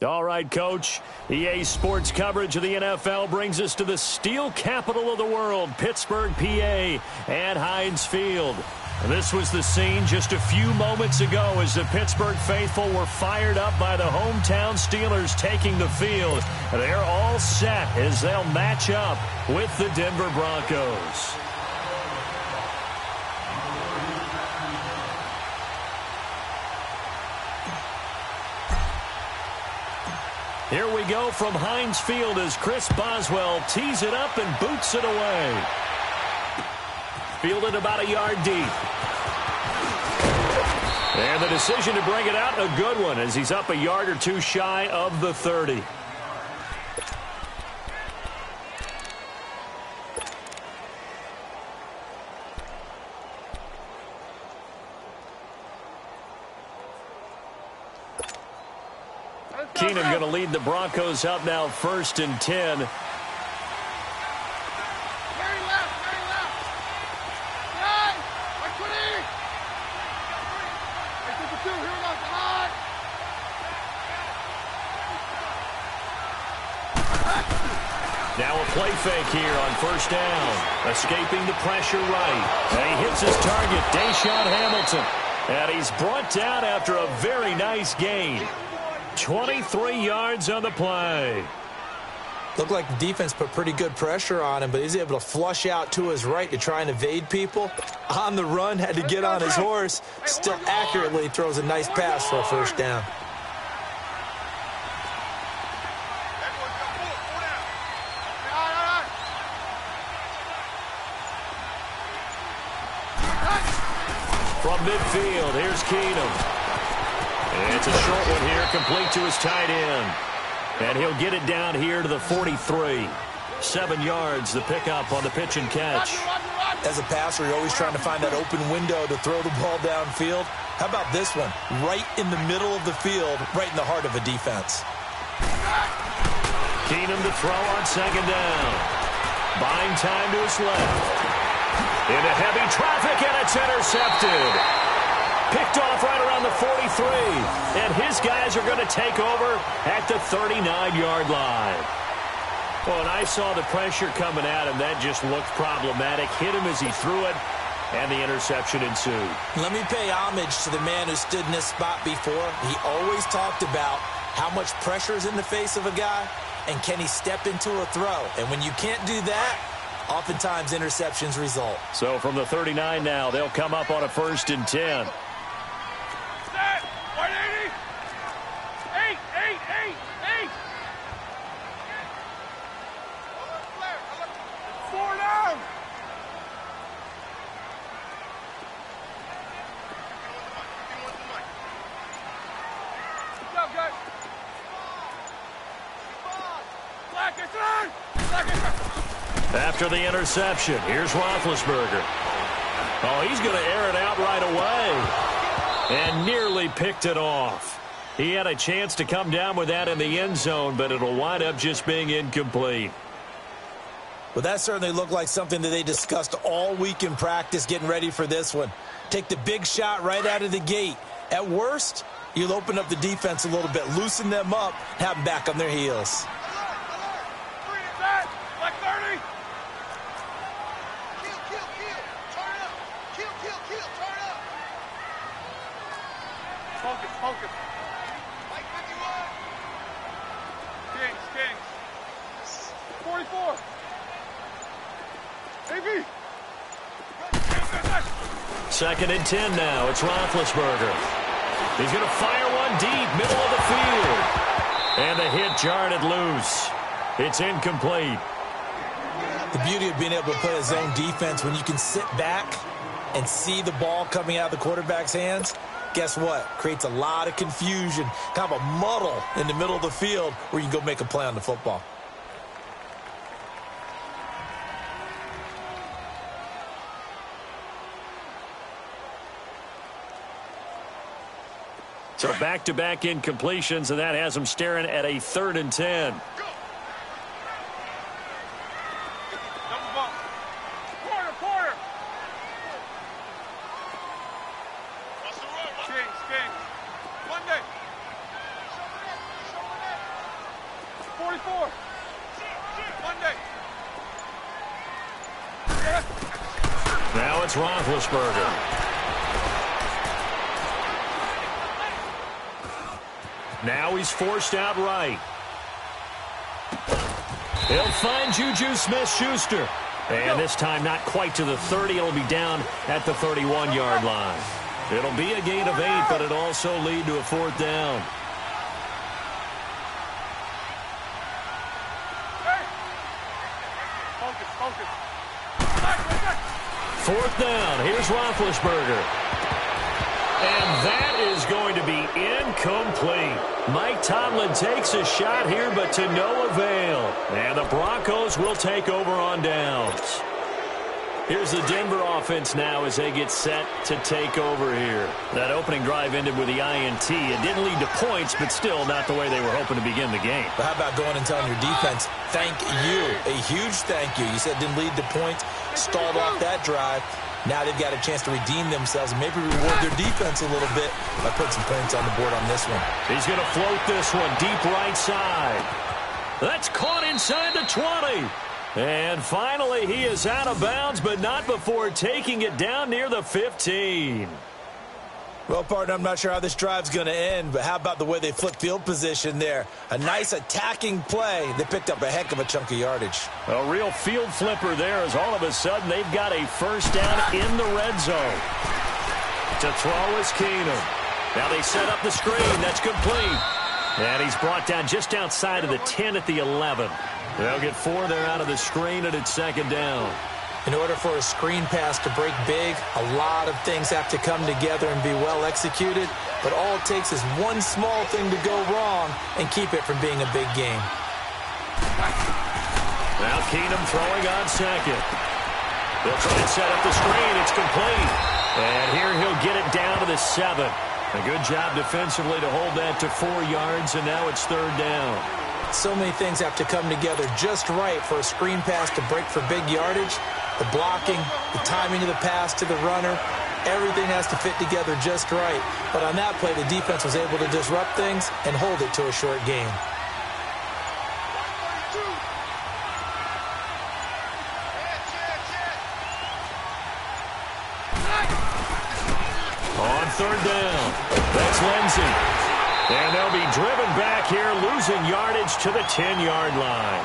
All right, Coach. EA Sports coverage of the NFL brings us to the steel capital of the world, Pittsburgh, PA, at Heinz Field. This was the scene just a few moments ago as the Pittsburgh faithful were fired up by the hometown Steelers taking the field. They're all set as they'll match up with the Denver Broncos. Here we go from Heinz Field as Chris Boswell tees it up and boots it away. Fielded about a yard deep. And the decision to bring it out, a good one, as he's up a yard or two shy of the 30. Keenum going to lead the Broncos up now 1st and 10. Very left, Right, like 20. Hey, 52, here we go, come on. Now a play fake here on 1st down. Escaping the pressure right. And he hits his target, Deshaun Hamilton. And he's brought down after a very nice gain. 23 yards on the play. Looked like the defense put pretty good pressure on him, but he's able to flush out to his right to try and evade people. On the run, had to get on his horse. Still accurately throws a nice pass for a 1st down. From midfield, here's Keenum. It's a short one here, complete to his tight end. And he'll get it down here to the 43. 7 yards, the pickup on the pitch and catch. As a passer, you're always trying to find that open window to throw the ball downfield. How about this one? Right in the middle of the field, right in the heart of a defense. Keenum to throw on 2nd down. Buying time to his left. Into heavy traffic, and it's intercepted. Picked off right around the 43. And his guys are going to take over at the 39-yard line. Well, and I saw the pressure coming at him. That just looked problematic. Hit him as he threw it, and the interception ensued. Let me pay homage to the man who stood in this spot before. He always talked about how much pressure is in the face of a guy, and can he step into a throw. And when you can't do that, oftentimes interceptions result. So from the 39 now, they'll come up on a 1st and 10. Set. 180. 8. 4 down. Good job, guys. After the interception, here's Roethlisberger. Oh, he's going to air it out right away. And nearly picked it off. He had a chance to come down with that in the end zone, but it'll wind up just being incomplete. Well, that certainly looked like something that they discussed all week in practice getting ready for this one. Take the big shot right out of the gate. At worst, you'll open up the defense a little bit, loosen them up, have them back on their heels. Focus. Mike 51. Kings. 44. AB. 2nd and 10 now. It's Roethlisberger. He's going to fire one deep, middle of the field. And the hit jarred it loose. It's incomplete. The beauty of being able to play a zone defense when you can sit back and see the ball coming out of the quarterback's hands, guess what? Creates a lot of confusion, kind of a muddle in the middle of the field where you can go make a play on the football. So back-to-back incompletions, and that has them staring at a 3rd and 10. Quarter. Kings. Monday. 44. Monday. Now it's Roethlisberger. Now he's forced out right. He'll find Juju Smith-Schuster. And this time not quite to the 30. It'll be down at the 31-yard line. It'll be a gain of 8, but it'll also lead to a 4th down. Focus. 4th down. Here's Roethlisberger. And that is going to be incomplete. Mike Tomlin takes a shot here, but to no avail. And the Broncos will take over on downs. Here's the Denver offense now as they get set to take over here. That opening drive ended with the INT. It didn't lead to points, but still not the way they were hoping to begin the game. But how about going and telling your defense, thank you, a huge thank you. You said it didn't lead to points, stalled off that drive. Now they've got a chance to redeem themselves and maybe reward their defense a little bit by putting some points on the board on this one. He's going to float this one deep right side. That's caught inside the 20. And finally, he is out of bounds, but not before taking it down near the 15. Well, partner, I'm not sure how this drive's going to end, but how about the way they flipped field position there? A nice attacking play. They picked up a heck of a chunk of yardage. A real field flipper there as all of a sudden they've got a 1st down in the red zone. To throw is Keenum. Now they set up the screen. That's complete. And he's brought down just outside of the 10 at the 11. They'll get 4 there out of the screen, and it's 2nd down. In order for a screen pass to break big, a lot of things have to come together and be well executed. But all it takes is one small thing to go wrong and keep it from being a big game. Now Keenum throwing on 2nd. They'll try to set up the screen. It's complete. And here he'll get it down to the 7. A good job defensively to hold that to 4 yards, and now it's 3rd down. So many things have to come together just right for a screen pass to break for big yardage. The blocking, the timing of the pass to the runner, everything has to fit together just right. But on that play, the defense was able to disrupt things and hold it to a short gain. On 3rd down, that's Lindsey. And they'll be driven back here, losing yardage to the 10-yard line.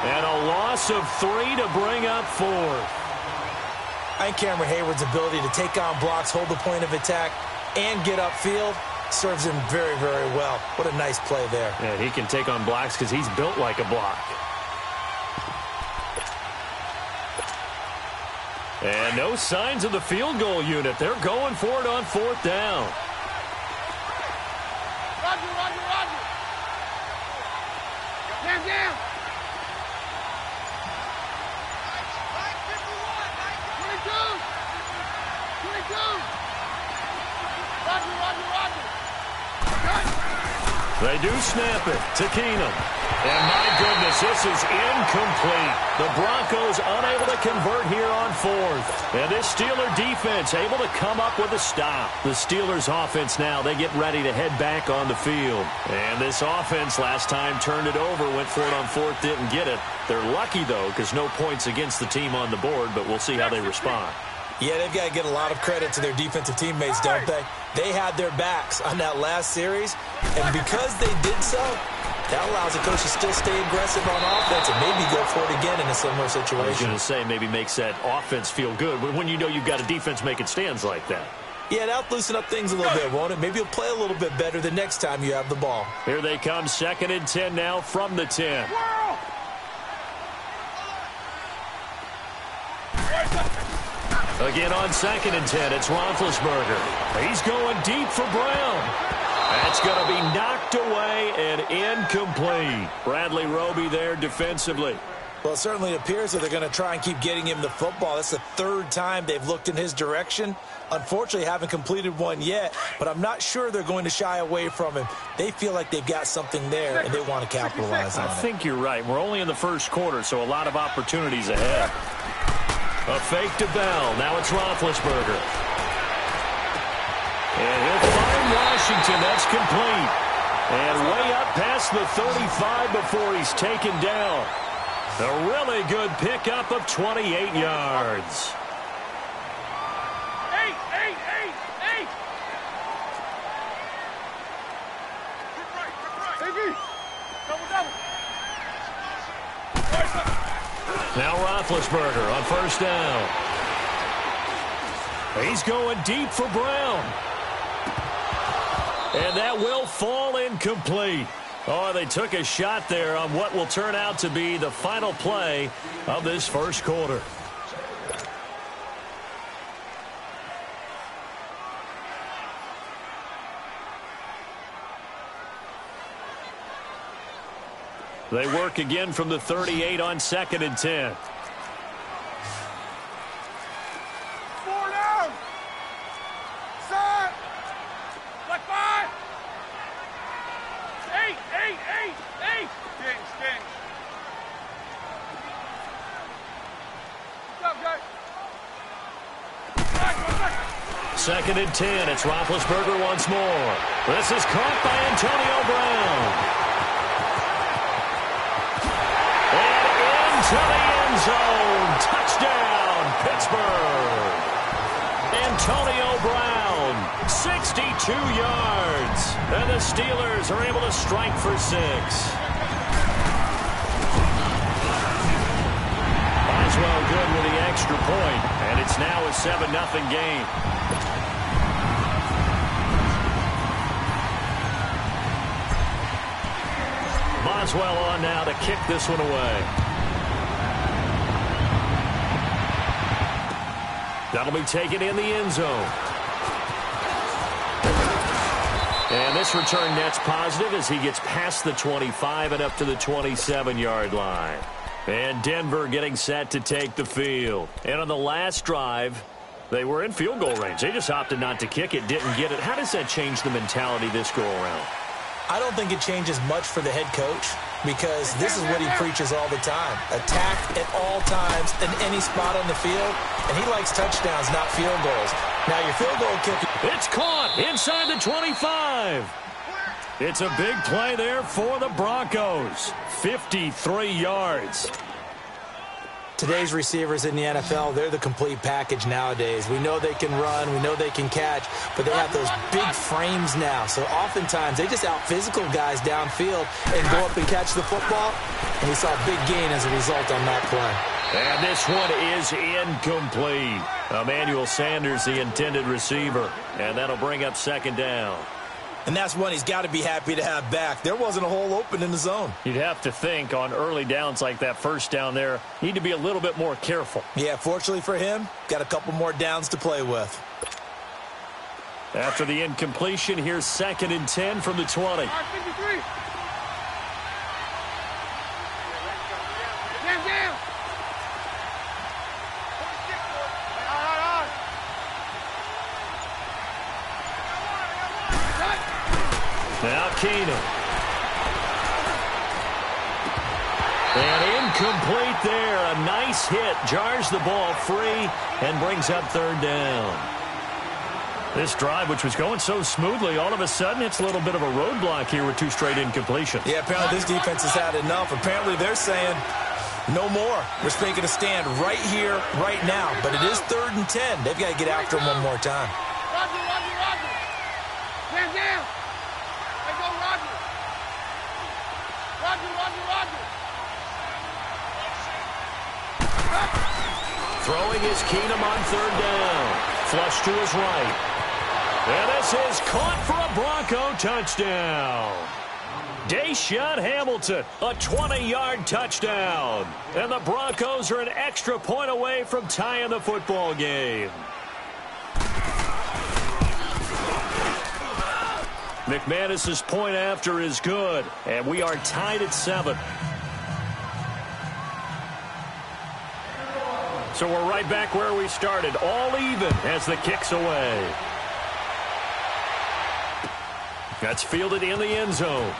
And a loss of 3 to bring up 4th. I think Cameron Hayward's ability to take on blocks, hold the point of attack, and get upfield serves him very, very well. What a nice play there. Yeah, he can take on blocks because he's built like a block. And no signs of the field goal unit. They're going for it on 4th down. Roger, Roger, Roger. Down, down. 22. Roger, Roger, Roger. They do snap it to Keenum. And my goodness, this is incomplete. The Broncos unable to convert here on 4th. And this Steeler defense able to come up with a stop. The Steelers offense now, they get ready to head back on the field. And this offense last time turned it over, went for it on 4th, didn't get it. They're lucky, though, because no points against the team on the board, but we'll see how they respond. Yeah, they've got to get a lot of credit to their defensive teammates, don't they? They had their backs on that last series, and because they did so, that allows the coach to still stay aggressive on offense and maybe go for it again in a similar situation. I was going to say maybe makes that offense feel good when you know you've got a defense making stands like that. Yeah, that'll loosen up things a little bit, won't it? Maybe you'll play a little bit better the next time you have the ball. Here they come, 2nd and 10 now from the 10. Again on 2nd and 10, it's Roethlisberger. He's going deep for Brown. That's going to be knocked away and incomplete. Bradley Roby there defensively. Well, it certainly appears that they're going to try and keep getting him the football. That's the 3rd time they've looked in his direction. Unfortunately, haven't completed one yet, but I'm not sure they're going to shy away from him. They feel like they've got something there, and they want to capitalize on it. I think you're right. We're only in the 1st quarter, so a lot of opportunities ahead. A fake to Bell. Now it's Roethlisberger. And he'll find Washington. That's complete. And way up past the 35 before he's taken down. A really good pickup of 28 yards. 8. Double. Now Roethlisberger on 1st down. He's going deep for Brown. And that will fall incomplete. Oh, they took a shot there on what will turn out to be the final play of this 1st quarter. They work again from the 38 on 2nd and 10. 4 down. Set. Like 5. 8. Stings. What's up, guys? 2nd and 10. It's Roethlisberger once more. This is caught by Antonio Brown. To the end zone. Touchdown, Pittsburgh. Antonio Brown, 62 yards. And the Steelers are able to strike for 6. Boswell good with the extra point, and it's now a 7-0 game. Boswell on now to kick this one away. That'll be taken in the end zone. And this return net's positive as he gets past the 25 and up to the 27-yard line. And Denver getting set to take the field. And on the last drive, They were in field goal range. They just opted not to kick it, didn't get it. How does that change the mentality this go-around? I don't think it changes much for the head coach because this is what he preaches all the time. Attack at all times in any spot on the field, and he likes touchdowns, not field goals. Now, your field goal kick. It's caught inside the 25. It's a big play there for the Broncos. 53 yards. Today's receivers in the NFL, they're the complete package nowadays. We know they can run, we know they can catch, but they have those big frames now. So oftentimes they just out-physical guys downfield and go up and catch the football. And we saw a big gain as a result on that play. And this one is incomplete. Emmanuel Sanders, the intended receiver. And that'll bring up second down. And that's one he's got to be happy to have back. There wasn't a hole open in the zone. You'd have to think on early downs like that first down there, need to be a little bit more careful. Yeah, fortunately for him, got a couple more downs to play with. After the incompletion, here's 2nd and 10 from the 20. Now Keenum. And incomplete there. A nice hit. Jars the ball free and brings up 3rd down. This drive, which was going so smoothly, all of a sudden it's a little bit of a roadblock here with 2 straight incompletions. Yeah, apparently this defense has had enough. Apparently they're saying no more. We're making a stand right here, right now. But it is 3rd and 10. They've got to get after him one more time. Roger. Stand down. Hey, go Roger. Roger. Throwing is Keenum on 3rd down. Flush to his right. And this is caught for a Bronco touchdown. Deshaun Hamilton, a 20-yard touchdown. And the Broncos are an extra point away from tying the football game. McManus's point after is good, and we are tied at 7. So we're right back where we started, all even as the kick's away. That's fielded in the end zone.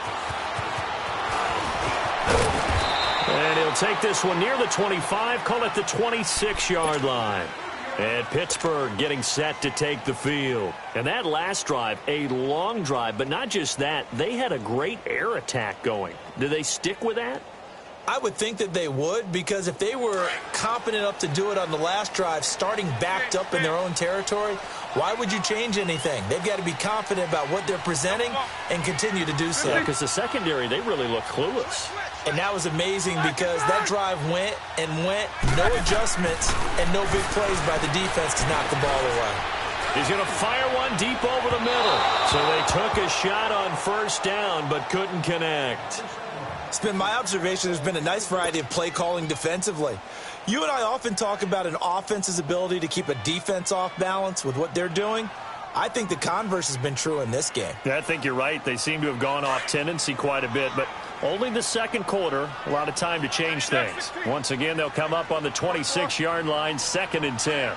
And he'll take this one near the 25, call it the 26-yard line. And Pittsburgh getting set to take the field. And that last drive, a long drive, but not just that, they had a great air attack going. Do they stick with that? I would think that they would, because if they were competent enough to do it on the last drive, starting backed up in their own territory, why would you change anything? They've got to be confident about what they're presenting and continue to do so. Yeah, because the secondary, they really look clueless. And that was amazing because that drive went, no adjustments, and no big plays by the defense to knock the ball away. He's going to fire one deep over the middle. So they took a shot on 1st down, but couldn't connect. It's been my observation there's been a nice variety of play calling defensively. You and I often talk about an offense's ability to keep a defense off balance with what they're doing. I think the converse has been true in this game. Yeah, I think you're right. They seem to have gone off tendency quite a bit, but only the 2nd quarter, a lot of time to change things. Once again, they'll come up on the 26-yard line, 2nd and 10.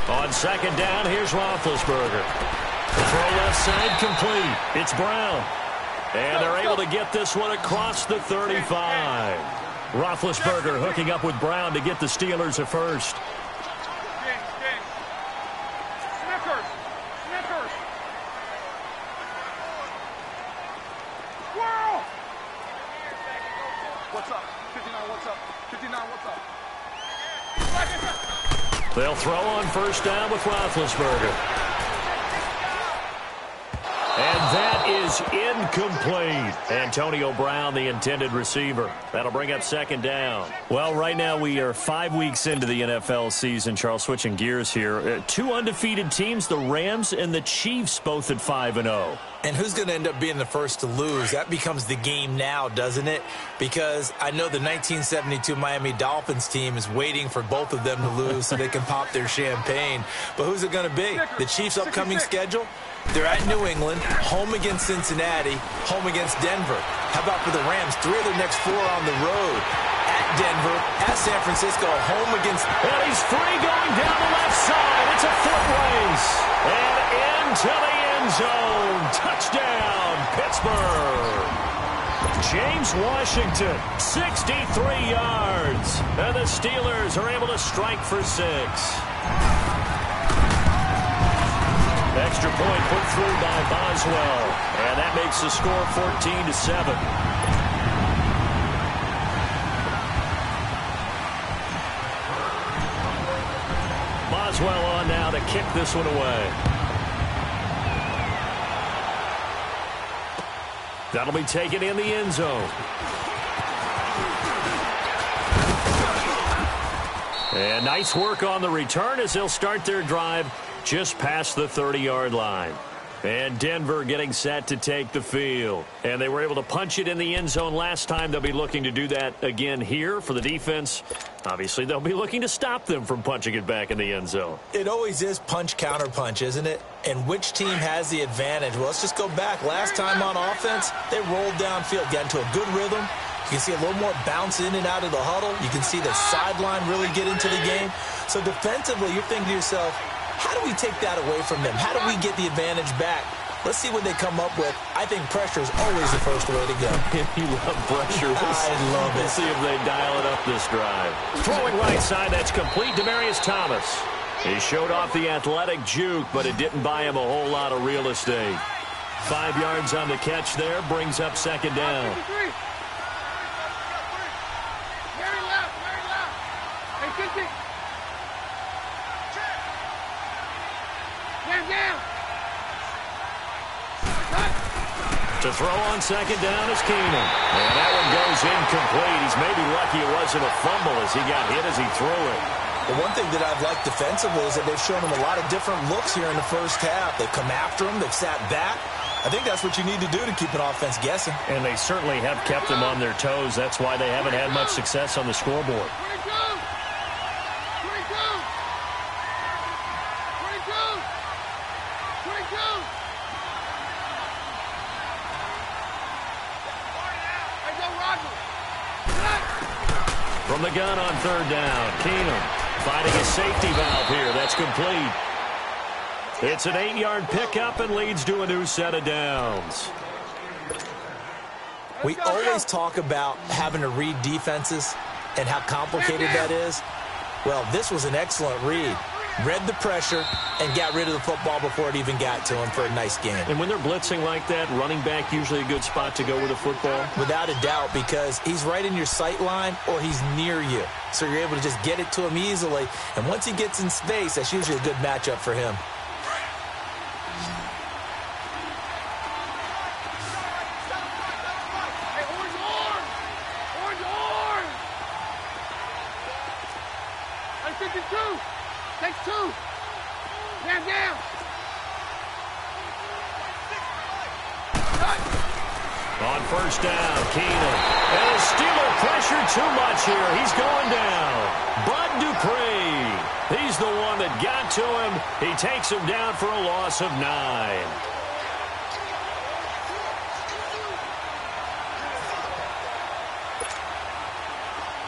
On 2nd down, here's Roethlisberger. Throw left side complete. It's Brown. And they're able to get this one across the 35. Roethlisberger hooking up with Brown to get the Steelers a first. What's up? 59, what's up? 59, what's up? They'll throw on 1st down with Roethlisberger. And that is incomplete. Antonio Brown, the intended receiver. That'll bring up 2nd down. Well, right now we are 5 weeks into the NFL season. Charles, switching gears here. 2 undefeated teams, the Rams and the Chiefs, both at 5-0. And who's going to end up being the first to lose? That becomes the game now, doesn't it? Because I know the 1972 Miami Dolphins team is waiting for both of them to lose so they can pop their champagne. But who's it going to be? The Chiefs' upcoming schedule? They're at New England, home against Cincinnati, home against Denver. How about for the Rams? 3 of their next 4 on the road. at Denver, at San Francisco, home against... And he's free going down the left side. It's a foot race. And into the end zone. Touchdown, Pittsburgh. James Washington, 63 yards. And the Steelers are able to strike for 6. Extra point put through by Boswell. And that makes the score 14-7. Boswell on now to kick this one away. That'll be taken in the end zone. And nice work on the return as they'll start their drive just past the 30-yard line. And Denver getting set to take the field. And they were able to punch it in the end zone last time. They'll be looking to do that again here for the defense. Obviously, they'll be looking to stop them from punching it back in the end zone. It always is punch-counter-punch, isn't it? And which team has the advantage? Well, let's just go back. Last time on offense, they rolled downfield, got into a good rhythm. You can see a little more bounce in and out of the huddle. You can see the sideline really get into the game. So defensively, you're thinking to yourself, how do we take that away from them? How do we get the advantage back? Let's see what they come up with. I think pressure is always the first way to go. You love pressure. I love it. Let's see if they dial it up this drive. Throwing right side, that's complete. Demaryius Thomas. He showed off the athletic juke, but it didn't buy him a whole lot of real estate. 5 yards on the catch there, brings up second down. Very left, very left. Hey, 50. Down. To throw on second down is Keenum. And that one goes incomplete. He's maybe lucky it wasn't a fumble as he got hit as he threw it. The one thing that I've liked defensively is that they've shown him a lot of different looks here in the first half. They've come after him. They've sat back. I think that's what you need to do to keep an offense guessing. And they certainly have kept them on their toes. That's why they haven't had much success on the scoreboard. 22. From the gun on third down, Keenum finding a safety valve here. That's complete. It's an 8-yard pickup and leads to a new set of downs. We always talk about having to read defenses and how complicated that is. Well, this was an excellent read. Read the pressure and got rid of the football before it even got to him for a nice game. And when they're blitzing like that, running back usually a good spot to go with a football? Without a doubt, because he's right in your sight line or he's near you. So you're able to just get it to him easily. And once he gets in space, that's usually a good matchup for him. Takes 2. Down. On first down, Keenum. And the Steeler pressure too much here. He's going down. Bud Dupree. He's the one that got to him. He takes him down for a loss of 9.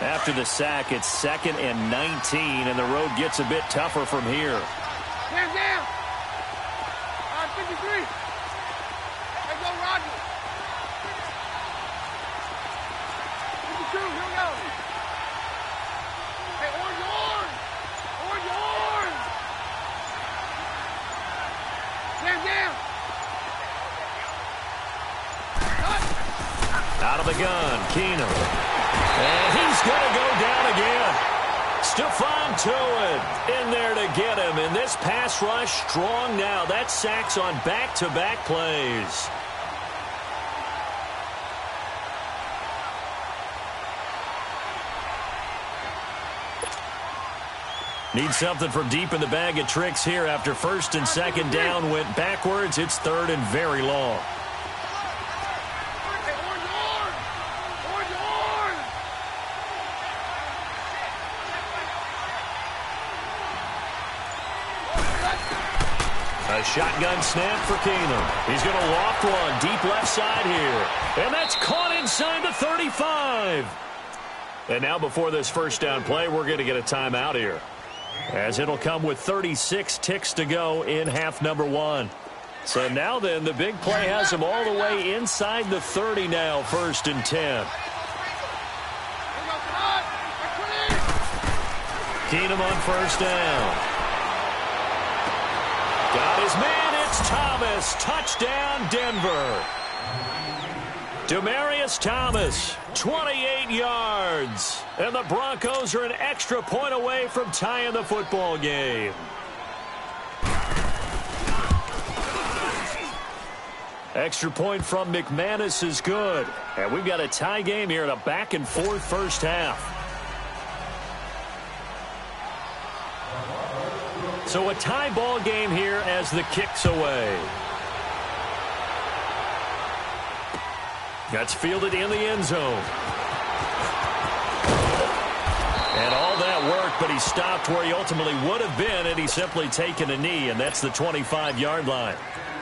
After the sack, it's 2nd and 19, and the road gets a bit tougher from here. Down. 53. Hey, go, Roger. 52, here we go. Hey, orange. Down. Out of the gun, Keenum. And he's going to go down again. Stephon Tuitt in there to get him. And this pass rush strong now. That's sacks on back-to-back plays. Need something from deep in the bag of tricks here after first and second down went backwards. It's third and very long. A shotgun snap for Keenum. He's going to loft one deep left side here. And that's caught inside the 35. And now before this first down play, we're going to get a timeout here, as it'll come with 36 ticks to go in half number 1. So now then, the big play has them all the way inside the 30 now, 1st and 10. Keenum on first down. Got his man, it's Thomas. Touchdown, Denver. Demaryius Thomas, 28 yards. And the Broncos are an extra point away from tying the football game. Extra point from McManus is good. And we've got a tie game here in a back-and-forth first half. So a tie ball game here as the kick's away. That's fielded in the end zone. And all that worked, but he stopped where he ultimately would have been, and he's simply taken a knee, and that's the 25-yard line.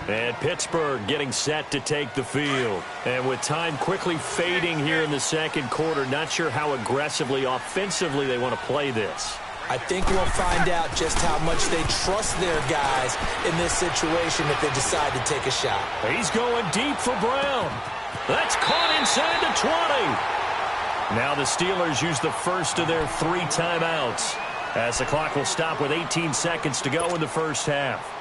And Pittsburgh getting set to take the field. And with time quickly fading here in the second quarter, not sure how aggressively, offensively they want to play this. I think we'll find out just how much they trust their guys in this situation if they decide to take a shot. He's going deep for Brown. That's caught inside the 20. Now the Steelers use the first of their 3 timeouts, as the clock will stop with 18 seconds to go in the first half.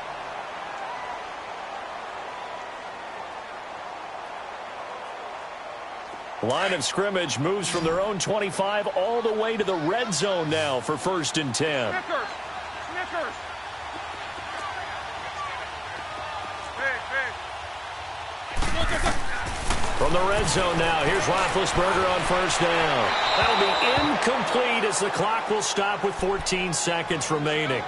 Line of scrimmage moves from their own 25 all the way to the red zone now for 1st and 10. Snickers. From the red zone now, here's Roethlisberger on first down. That'll be incomplete as the clock will stop with 14 seconds remaining.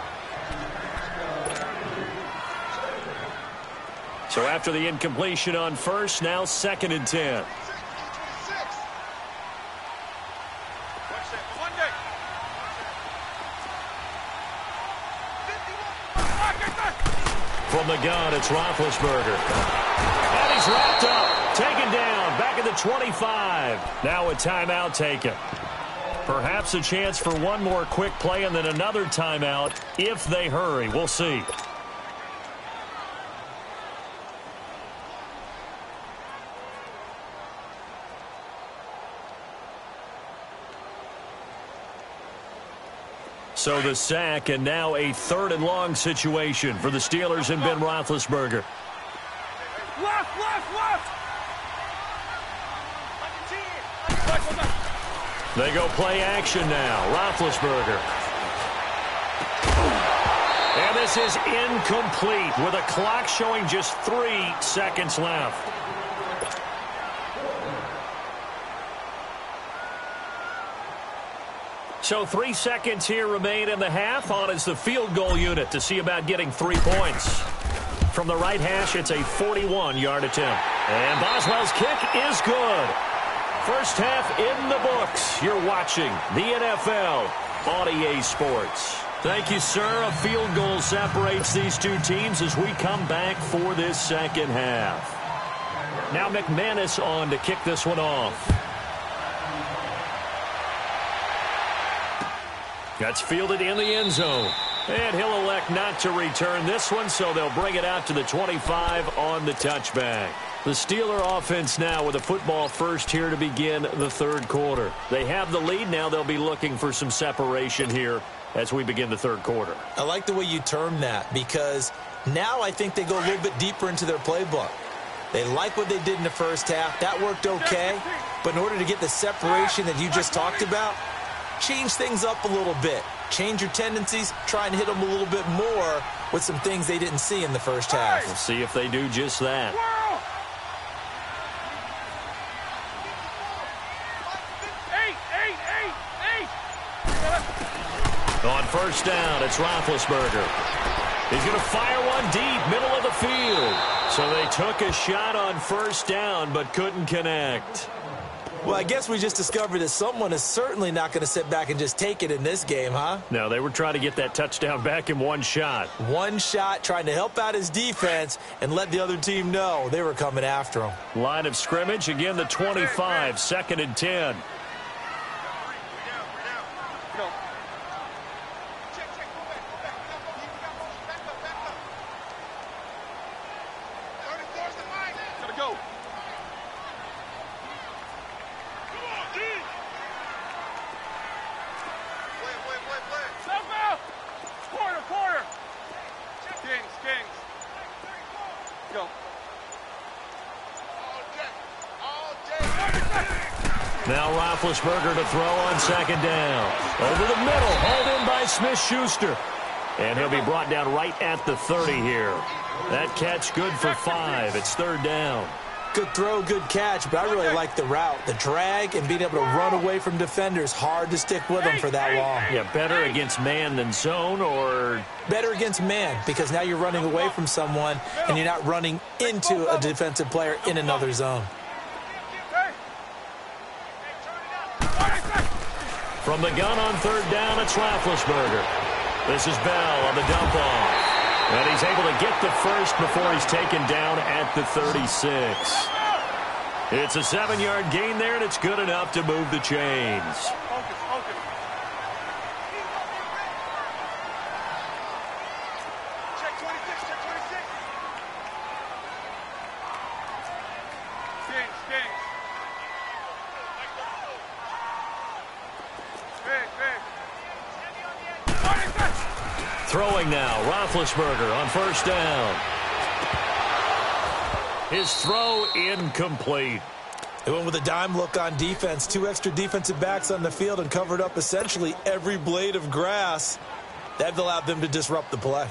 So after the incompletion on first, now 2nd and 10. From the gun, it's Roethlisberger. And he's wrapped up, taken down, back at the 25. Now a timeout taken. Perhaps a chance for one more quick play and then another timeout if they hurry. We'll see. So the sack, and now a 3rd and long situation for the Steelers and Ben Roethlisberger. Left. They go play action now. Roethlisberger. And this is incomplete with a clock showing just 3 seconds left. So 3 seconds here remain in the half. On is the field goal unit to see about getting 3 points. From the right hash, it's a 41-yard attempt. And Boswell's kick is good. First half in the books. You're watching the NFL on EA Sports. Thank you, sir. A field goal separates these two teams as we come back for this second half. Now McManus on to kick this one off. That's fielded in the end zone. And he'll elect not to return this one, so they'll bring it out to the 25 on the touchback. The Steeler offense now with a football first here to begin the 3rd quarter. They have the lead. Now they'll be looking for some separation here as we begin the 3rd quarter. I like the way you term that, because now I think they go a little bit deeper into their playbook. They like what they did in the first half. That worked okay. But in order to get the separation that you just talked about, change things up a little bit. Change your tendencies. Try and hit them a little bit more with some things they didn't see in the first half. We'll see if they do just that. On first down, it's Roethlisberger. He's going to fire one deep, middle of the field. So they took a shot on first down, but couldn't connect. Well, I guess we just discovered that someone is certainly not going to sit back and just take it in this game, huh? No, they were trying to get that touchdown back in one shot. One shot, trying to help out his defense and let the other team know they were coming after him. Line of scrimmage, again the 25, 2nd and 10. go. Step out. Quarter. Kings. Go. Now Roethlisberger to throw on second down. Over the middle, hauled in by Smith-Schuster. And he'll be brought down right at the 30 here. That catch good for 5. It's third down. Good throw, good catch, but I really like the route. The drag and being able to run away from defenders. Hard to stick with them for that long. Yeah, better against man than zone, or better against man, because now you're running away from someone and you're not running into a defensive player in another zone. From the gun on third down, it's Roethlisberger. This is Bell on the dump off. And he's able to get the first before he's taken down at the 36. It's a 7-yard gain there, and it's good enough to move the chains. Focus. Check 26. Kings. Big. Throwing now, Roethlisberger on first down. His throw incomplete. They went with a dime look on defense. 2 extra defensive backs on the field and covered up essentially every blade of grass. That allowed them to disrupt the play.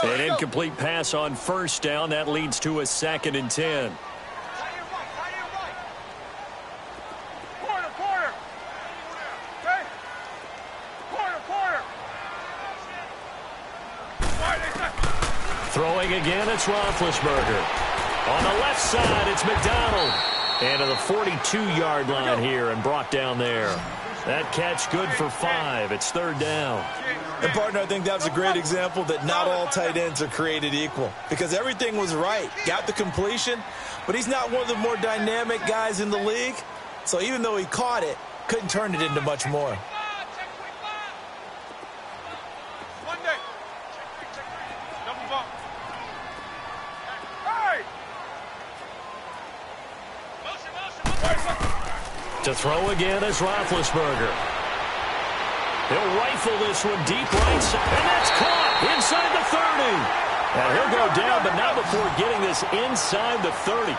An incomplete pass on first down. That leads to a 2nd and 10. Quarter. Okay. Quarter. Throwing again, it's Roethlisberger. On the left side, it's McDonald. And to the 42-yard line here and brought down there. That catch good for 5. It's third down. And, partner, I think that was a great example that not all tight ends are created equal, because everything was right. Got the completion, but he's not one of the more dynamic guys in the league. So even though he caught it, couldn't turn it into much more. To throw again is Roethlisberger. He'll rifle this one deep right side, and that's caught inside the 30. And he'll go down, but not before getting this inside the 30.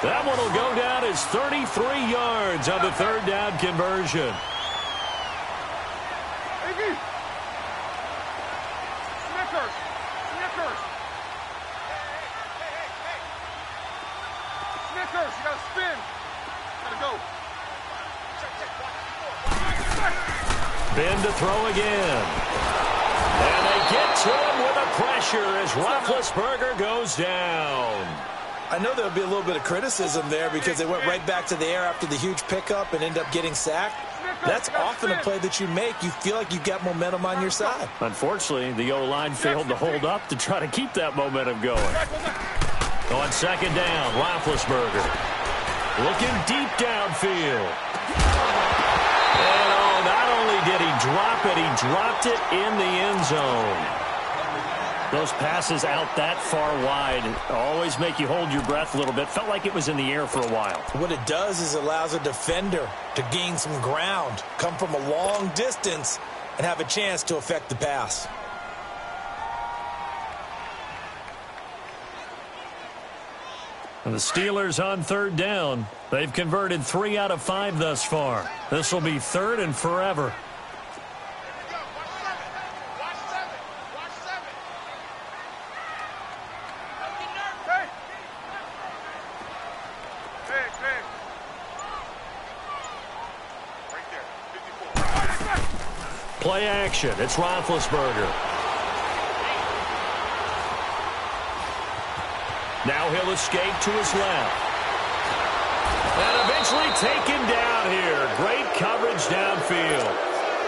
That one will go down as 33 yards on the third down conversion. Snickers, you gotta spin. Gotta go. Ben to throw again. And they get to him with a pressure as Roethlisberger goes down. I know there'll be a little bit of criticism there because they went right back to the air after the huge pickup and end up getting sacked. That's often a play that you make. You feel like you've got momentum on your side. Unfortunately, the O-line failed to hold up to try to keep that momentum going. On second down, Roethlisberger looking deep downfield. And not only did he drop it, he dropped it in the end zone. Those passes out that far wide always make you hold your breath a little bit. Felt like it was in the air for a while. What it does is allows a defender to gain some ground, come from a long distance, and have a chance to affect the pass. And the Steelers on third down. They've converted 3 out of 5 thus far. This will be third and forever. Play action. It's Roethlisberger. Now he'll escape to his left. And eventually taken down here. Great coverage downfield.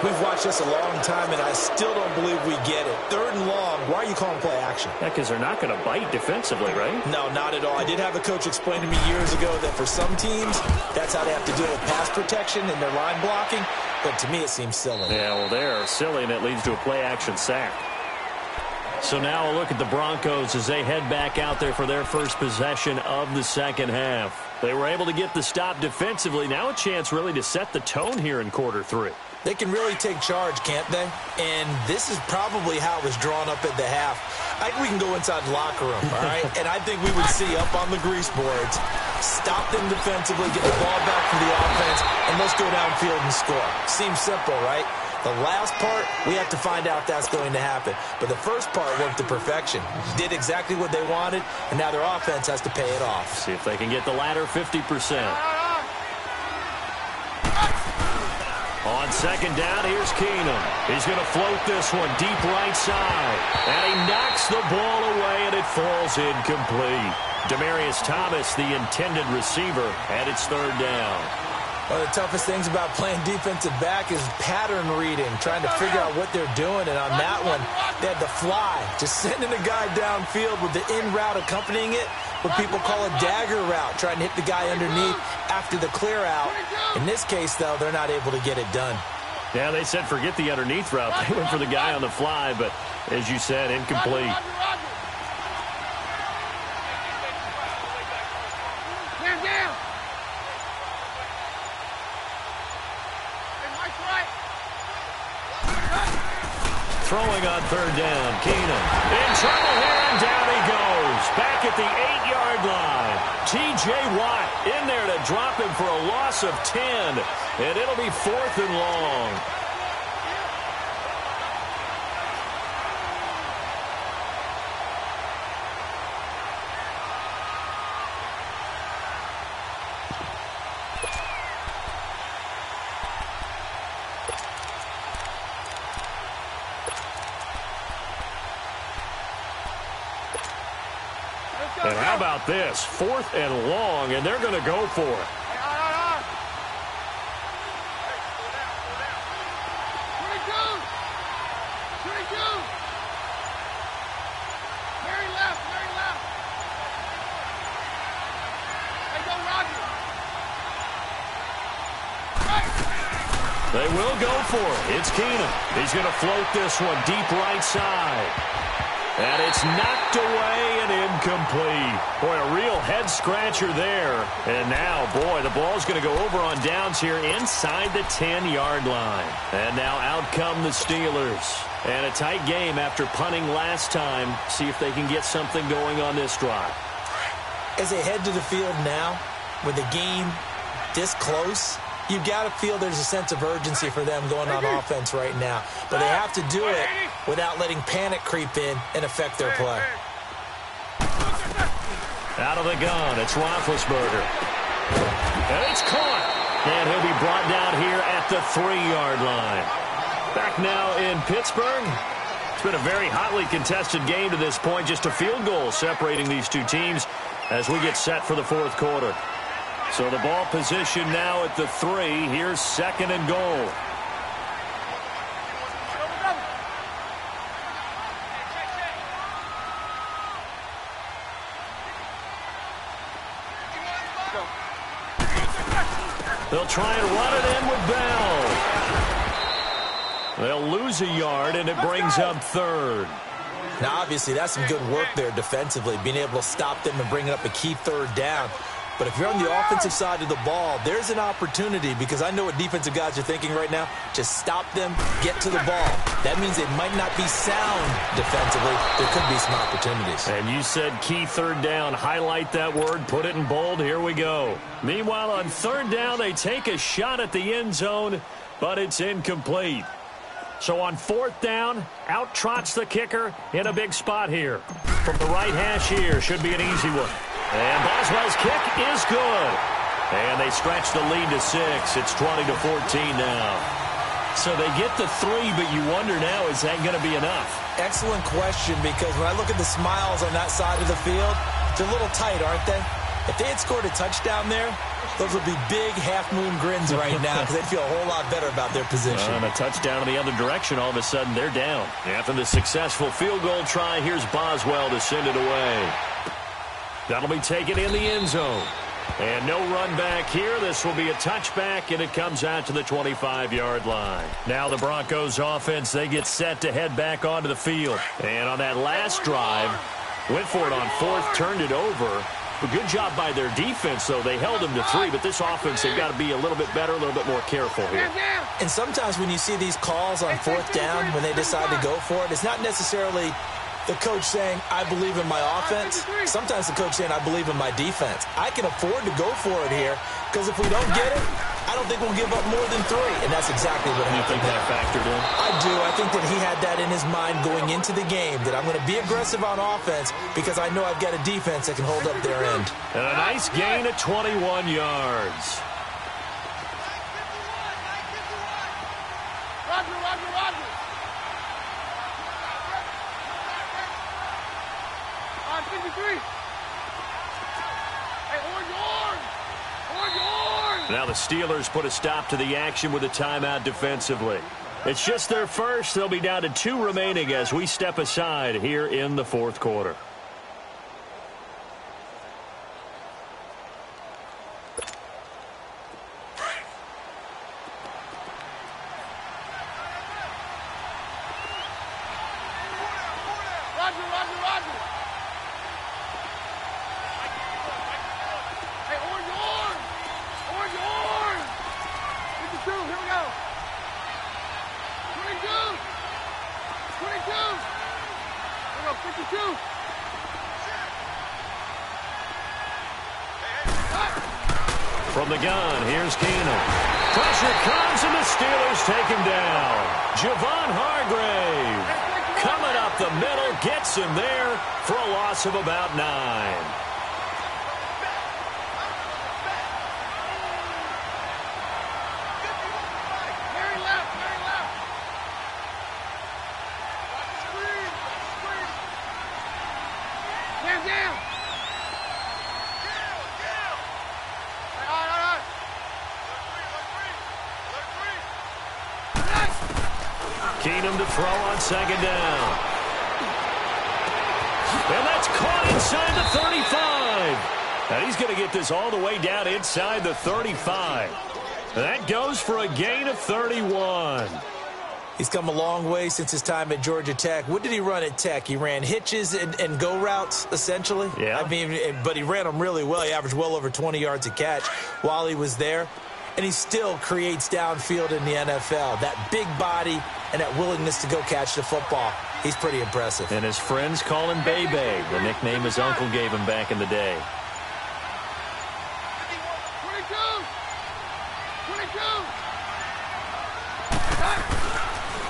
We've watched this a long time, and I still don't believe we get it. Third and long, why are you calling play action? Yeah, because they're not going to bite defensively, right? No, not at all. I did have a coach explain to me years ago that for some teams, that's how they have to deal with pass protection and their line blocking. But to me, it seems silly. Yeah, well, they're silly, and it leads to a play-action sack. So now a look at the Broncos as they head back out there for their first possession of the second half. They were able to get the stop defensively. Now a chance really to set the tone here in quarter 3. They can really take charge, can't they? And this is probably how it was drawn up at the half. I think we can go inside the locker room, all right? And I think we would see up on the grease boards, stop them defensively, get the ball back for the offense, and let's go downfield and score. Seems simple, right? The last part, we have to find out if that's going to happen. But the first part worked to perfection. Did exactly what they wanted, and now their offense has to pay it off. See if they can get the latter 50%. On second down, here's Keenum. He's going to float this one deep right side. And he knocks the ball away, and it falls incomplete. Demaryius Thomas, the intended receiver, and it's third down. One of the toughest things about playing defensive back is pattern reading, trying to figure out what they're doing. And on that one, they had the fly, just sending a guy downfield with the in route accompanying it, what people call a dagger route, trying to hit the guy underneath after the clear out. In this case, though, they're not able to get it done. Yeah, they said forget the underneath route. They went for the guy on the fly, but as you said, incomplete. Throwing on third down, Keenum in trouble here, and down he goes. Back at the 8-yard line. T.J. Watt in there to drop him for a loss of 10, and it'll be 4th and long. And how about this? 4th and long, and they're going to go for it. They will go for it. It's Keenum. He's going to float this one deep right side. And it's knocked away and incomplete. Boy, a real head-scratcher there. And now, boy, the ball's going to go over on downs here inside the 10-yard line. And now out come the Steelers. And a tight game after punting last time. See if they can get something going on this drive. As they head to the field now, with the game this close, you've got to feel there's a sense of urgency for them going on offense right now. But they have to do it without letting panic creep in and affect their play. Out of the gun, it's Roethlisberger. And it's caught. And he'll be brought down here at the 3-yard line. Back now in Pittsburgh. It's been a very hotly contested game to this point. Just a field goal separating these two teams as we get set for the 4th quarter. So the ball position now at the 3. Here's 2nd and goal. They'll try and run it in with Bell. They'll lose a yard, and it brings up 3rd. Now, obviously, that's some good work there defensively, being able to stop them and bring up a key 3rd down. But if you're on the offensive side of the ball, there's an opportunity, because I know what defensive guys are thinking right now. Just stop them, get to the ball. That means they might not be sound defensively. There could be some opportunities. And you said key 3rd down. Highlight that word. Put it in bold. Here we go. Meanwhile, on 3rd down, they take a shot at the end zone, but it's incomplete. So on 4th down, out trots the kicker in a big spot here. From the right hash here, should be an easy one. And Boswell's kick is good. And they stretch the lead to 6. It's 20-14 now. So they get the 3, but you wonder now, is that going to be enough? Excellent question, because when I look at the smiles on that side of the field, they're a little tight, aren't they? If they had scored a touchdown there, those would be big half-moon grins right now, because they'd feel a whole lot better about their position. And a touchdown in the other direction, all of a sudden they're down. After the successful field goal try, here's Boswell to send it away. That'll be taken in the end zone. And no run back here. This will be a touchback, and it comes out to the 25-yard line. Now the Broncos offense, they get set to head back onto the field. And on that last drive, went for it on fourth, turned it over. A good job by their defense, though. They held them to 3, but this offense, they've got to be a little bit better, a little bit more careful here. And sometimes when you see these calls on fourth down, when they decide to go for it, it's not necessarily the coach saying, I believe in my offense. Sometimes the coach saying, I believe in my defense. I can afford to go for it here because if we don't get it, I don't think we'll give up more than 3. And that's exactly what happened. You think that factored in? I do. I think that he had that in his mind going into the game, that I'm going to be aggressive on offense because I know I've got a defense that can hold up their end. And a nice gain of 21 yards. Roger, Roger, Roger. On 53. Hey, on yours. On yours. Now the Steelers put a stop to the action with a timeout defensively. It's just their first. They'll be down to 2 remaining as we step aside here in the fourth quarter. Roger, Roger, Roger. Hey, on yours. On yours. 52, here we go. 22. 22. Here we go, 52. From the gun, here's Keenum. Pressure comes, and the Steelers take him down. Javon Hargrave coming up the middle, gets him there for a loss of about 9. Very left, very left. Down, down. All right. Keenum to throw on second down. And that's caught inside the 35. And he's going to get this all the way down inside the 35. And that goes for a gain of 31. He's come a long way since his time at Georgia Tech. What did he run at Tech? He ran hitches and go routes, essentially. Yeah. I mean, but he ran them really well. He averaged well over 20 yards a catch while he was there. And he still creates downfield in the NFL. That big body and that willingness to go catch the football. He's pretty impressive. And his friends call him Bebe, the nickname his uncle gave him back in the day. 22. 22.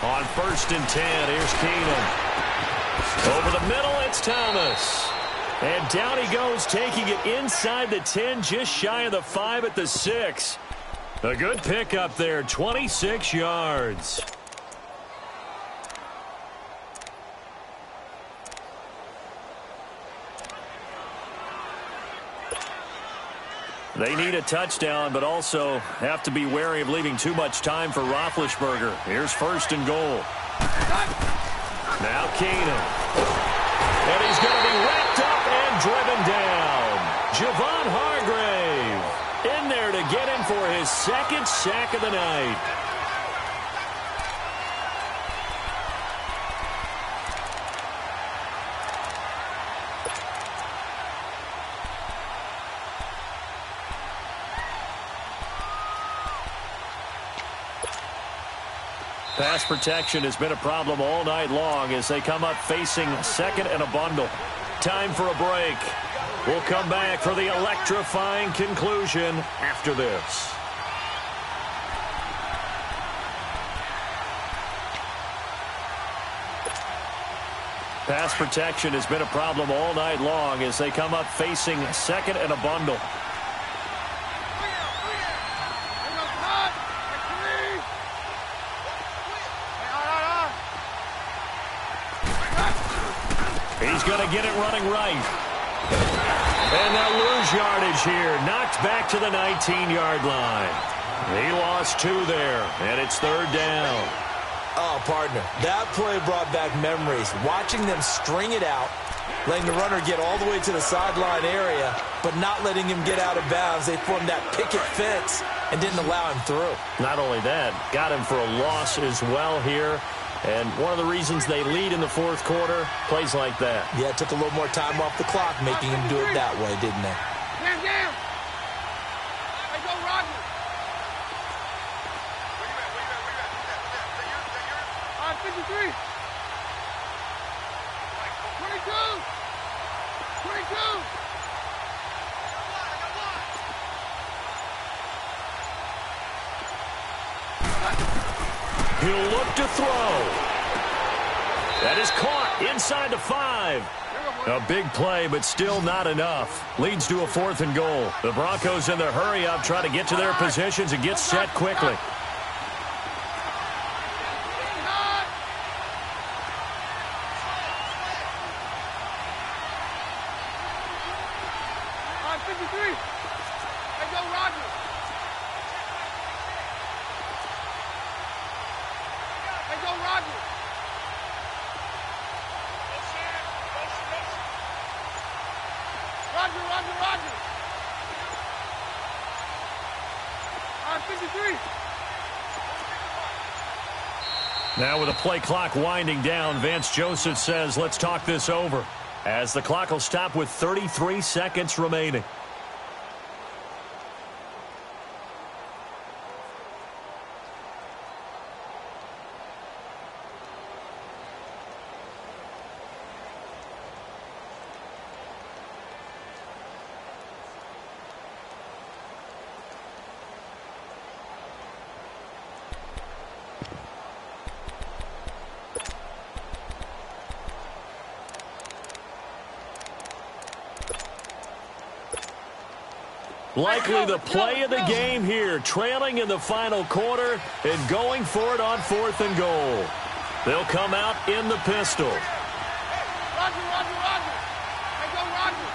On 1st and 10, here's Keenum. Over the middle, it's Thomas. And down he goes, taking it inside the 10, just shy of the 5 at the 6. A good pickup there, 26 yards. They need a touchdown, but also have to be wary of leaving too much time for Roethlisberger. Here's 1st and goal. Now Keenum. And he's going to be wrapped up and driven down. Javon Hargrave in there to get him for his 2nd sack of the night. Pass protection has been a problem all night long as they come up facing 2nd and a bundle. Time for a break. We'll come back for the electrifying conclusion after this. Pass protection has been a problem all night long as they come up facing 2nd and a bundle. He's going to get it running right. And they'll lose yardage here. Knocked back to the 19-yard line. He lost 2 there, and it's 3rd down. Oh, partner, that play brought back memories. Watching them string it out letting the runner get all the way to the sideline area, but not letting him get out of bounds. They formed that picket fence and didn't allow him through. Not only that, got him for a loss as well here. And one of the reasons they lead in the fourth quarter, plays like that. Yeah, it took a little more time off the clock, making him do it that way, didn't they? Down. Hey, go, Roger. All right, 53. 22. 22. He'll look to throw. That is caught inside the 5. A big play, but still not enough. Leads to a 4th and goal. The Broncos in the hurry-up try to get to their positions and get set quickly. All right, 53. Hey, go, Roger. Hey, go, Roger. Roger. All right, 53. Now with the play clock winding down, Vance Joseph says, let's talk this over, as the clock will stop with 33 seconds remaining. Likely the play of the game here, trailing in the final quarter and going for it on 4th and goal. They'll come out in the pistol. Roger. Hey, go, Roger.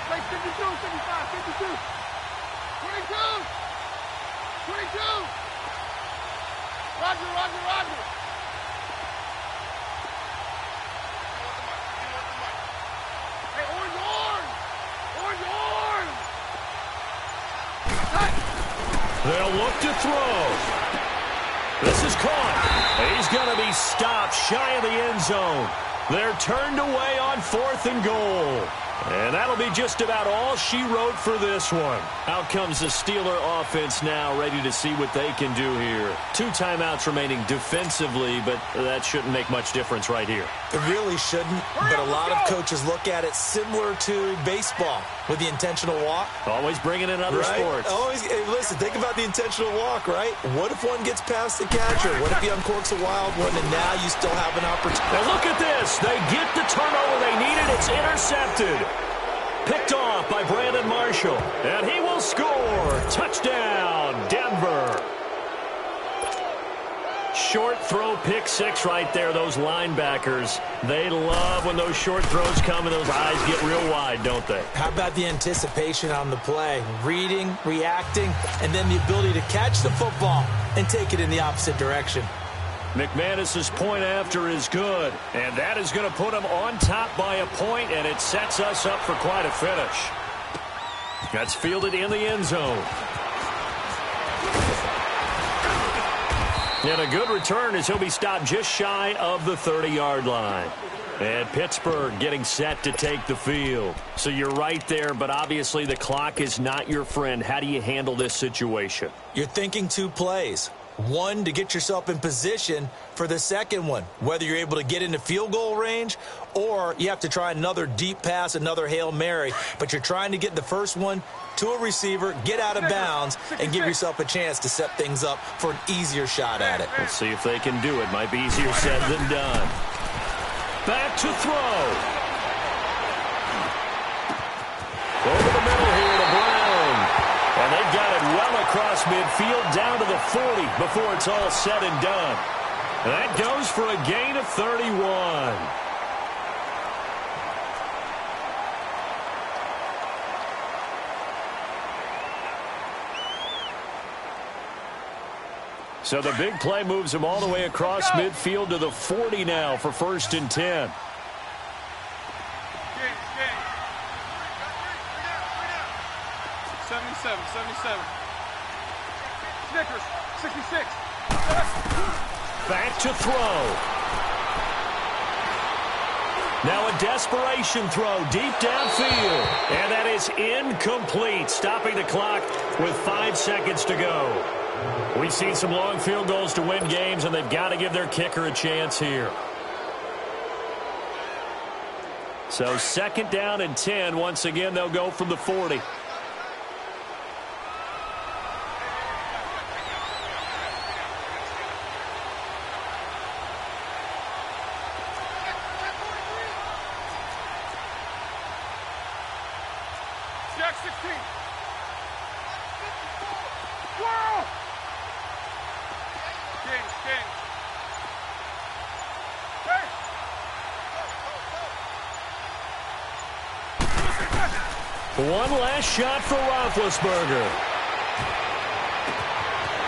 Play 52, 55, 52. 22. 22. Roger. Hey, orange. They'll look to throw. This is caught. He's going to be stopped shy of the end zone. They're turned away on 4th and goal. And that'll be just about all she wrote for this one. Out comes the Steeler offense now, ready to see what they can do here. 2 timeouts remaining defensively, but that shouldn't make much difference right here. It really shouldn't, but a lot of coaches look at it similar to baseball with the intentional walk. Always bringing in other sports. Always, hey, listen, think about the intentional walk, right? What if one gets past the catcher? What if he uncorks a wild one, and now you still have an opportunity? Now look at this. They get the turnover they needed. It's intercepted. Picked off by Brandon Marshall. And he will score. Touchdown, Denver. Short throw, pick 6 right there. Those linebackers, they love when those short throws come and those eyes get real wide, don't they? How about the anticipation on the play? Reading, reacting, and then the ability to catch the football and take it in the opposite direction. McManus's point after is good, and that is going to put him on top by a point, and it sets us up for quite a finish. That's fielded in the end zone. And a good return as he'll be stopped just shy of the 30-yard line. And Pittsburgh getting set to take the field. So you're right there, but obviously the clock is not your friend. How do you handle this situation? You're thinking 2 plays. One, to get yourself in position for the second one, whether you're able to get into field goal range or you have to try another deep pass, another Hail Mary. But you're trying to get the first one to a receiver, get out of bounds, and give yourself a chance to set things up for an easier shot at it. Let's see if they can do it. Might be easier said than done. Back to throw. Over the middle here to Brown. And they've got it well across midfield down to the 40 before it's all said and done. And that goes for a gain of 31. So the big play moves him all the way across midfield to the 40 now for 1st and 10. Snickers, 66. Back to throw. Now a desperation throw deep downfield. And that is incomplete, stopping the clock with 5 seconds to go. We've seen some long field goals to win games, and they've got to give their kicker a chance here. So 2nd down and 10. Once again, they'll go from the 40. Jack 16. Whoa! King. Hey! One last shot for Roethlisberger.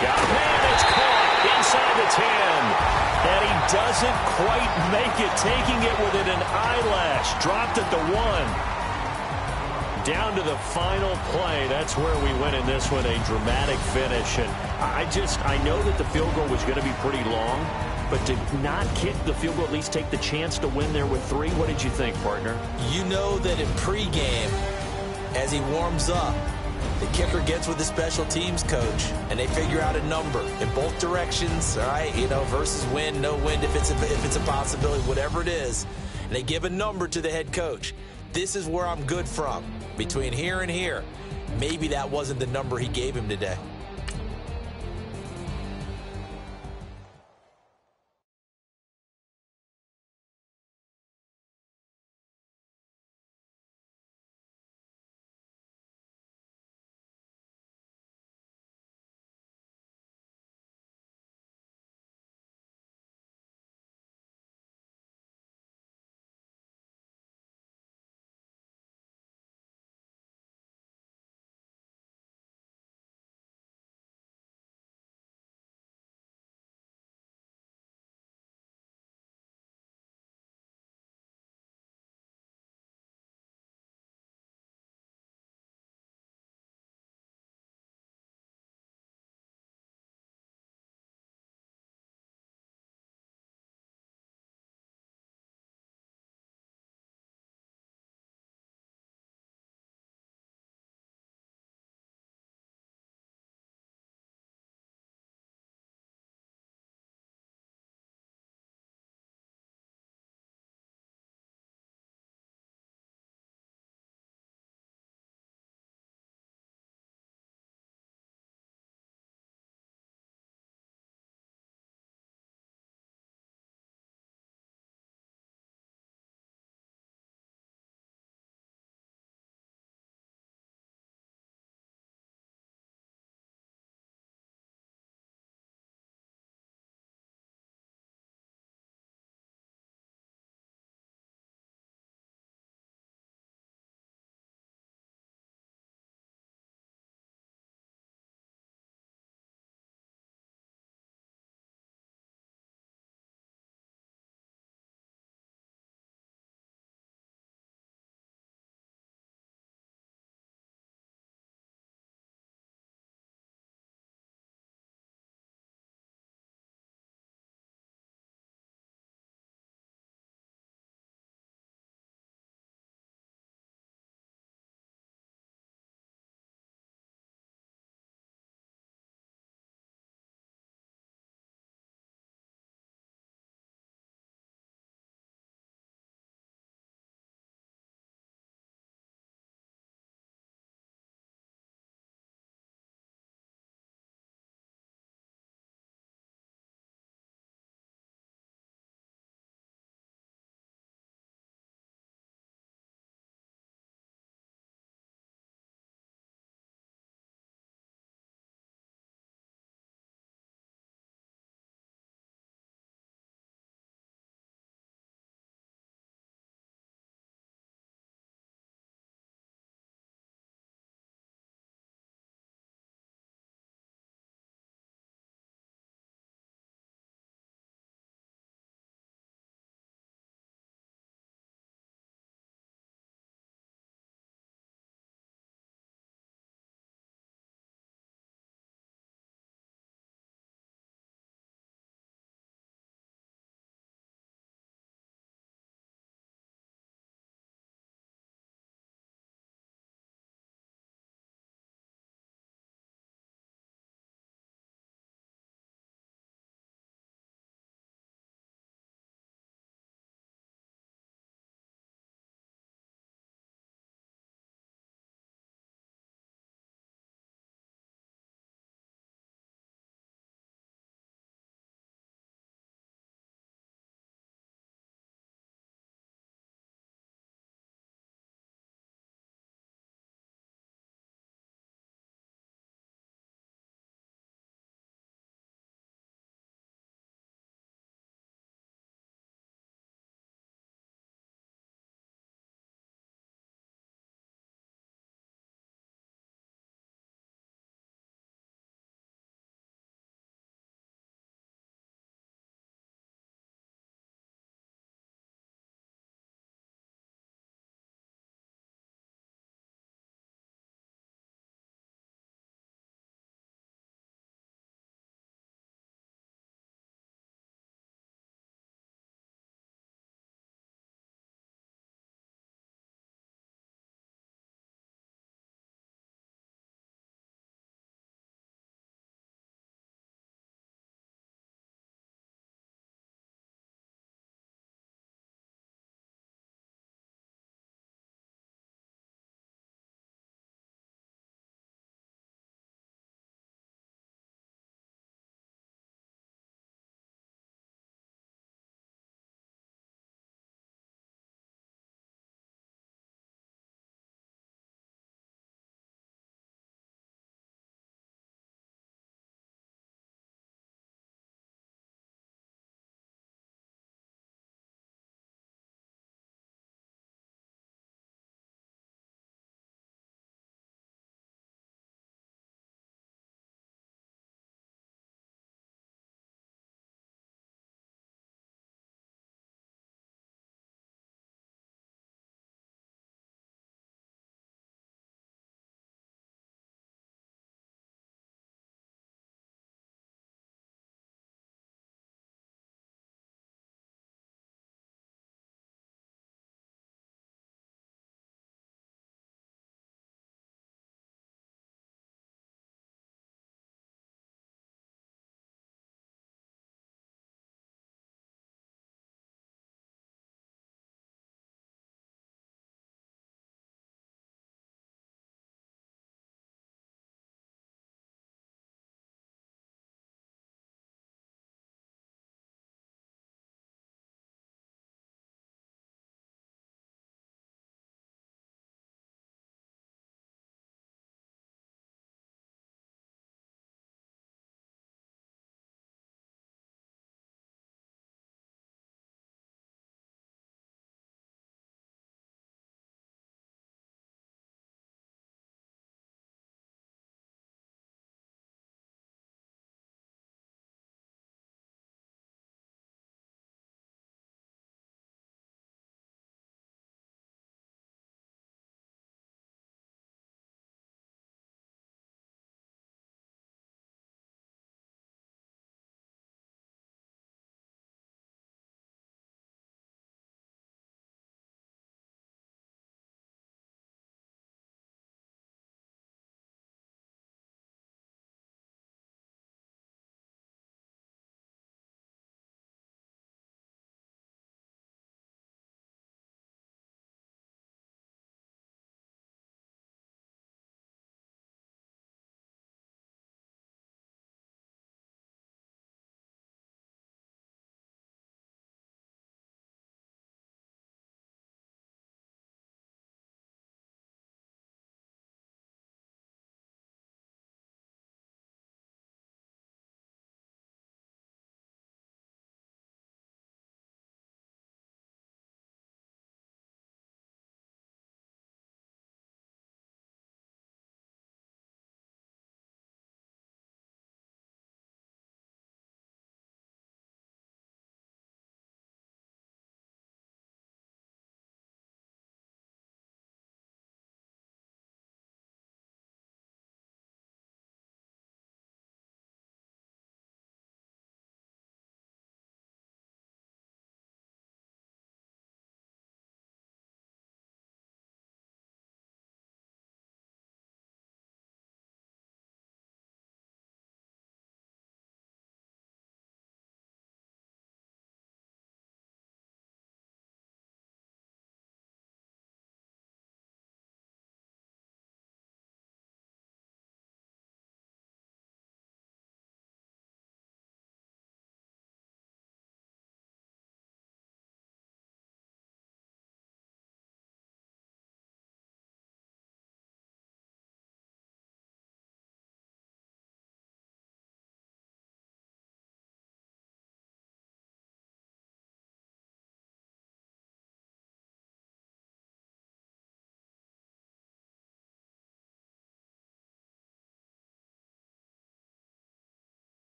Got a man, it's caught inside the 10. And he doesn't quite make it, taking it within an eyelash. Dropped at the 1. Down to the final play. That's where we win in this one, a dramatic finish. And I know that the field goal was going to be pretty long, but to not kick the field goal, at least take the chance to win there with 3, what did you think, partner? You know that in pregame, as he warms up, the kicker gets with the special teams coach, and they figure out a number in both directions, all right, versus win, no win, if it's a possibility, whatever it is, and they give a number to the head coach. This is where I'm good from. Between here and here, maybe that wasn't the number he gave him today.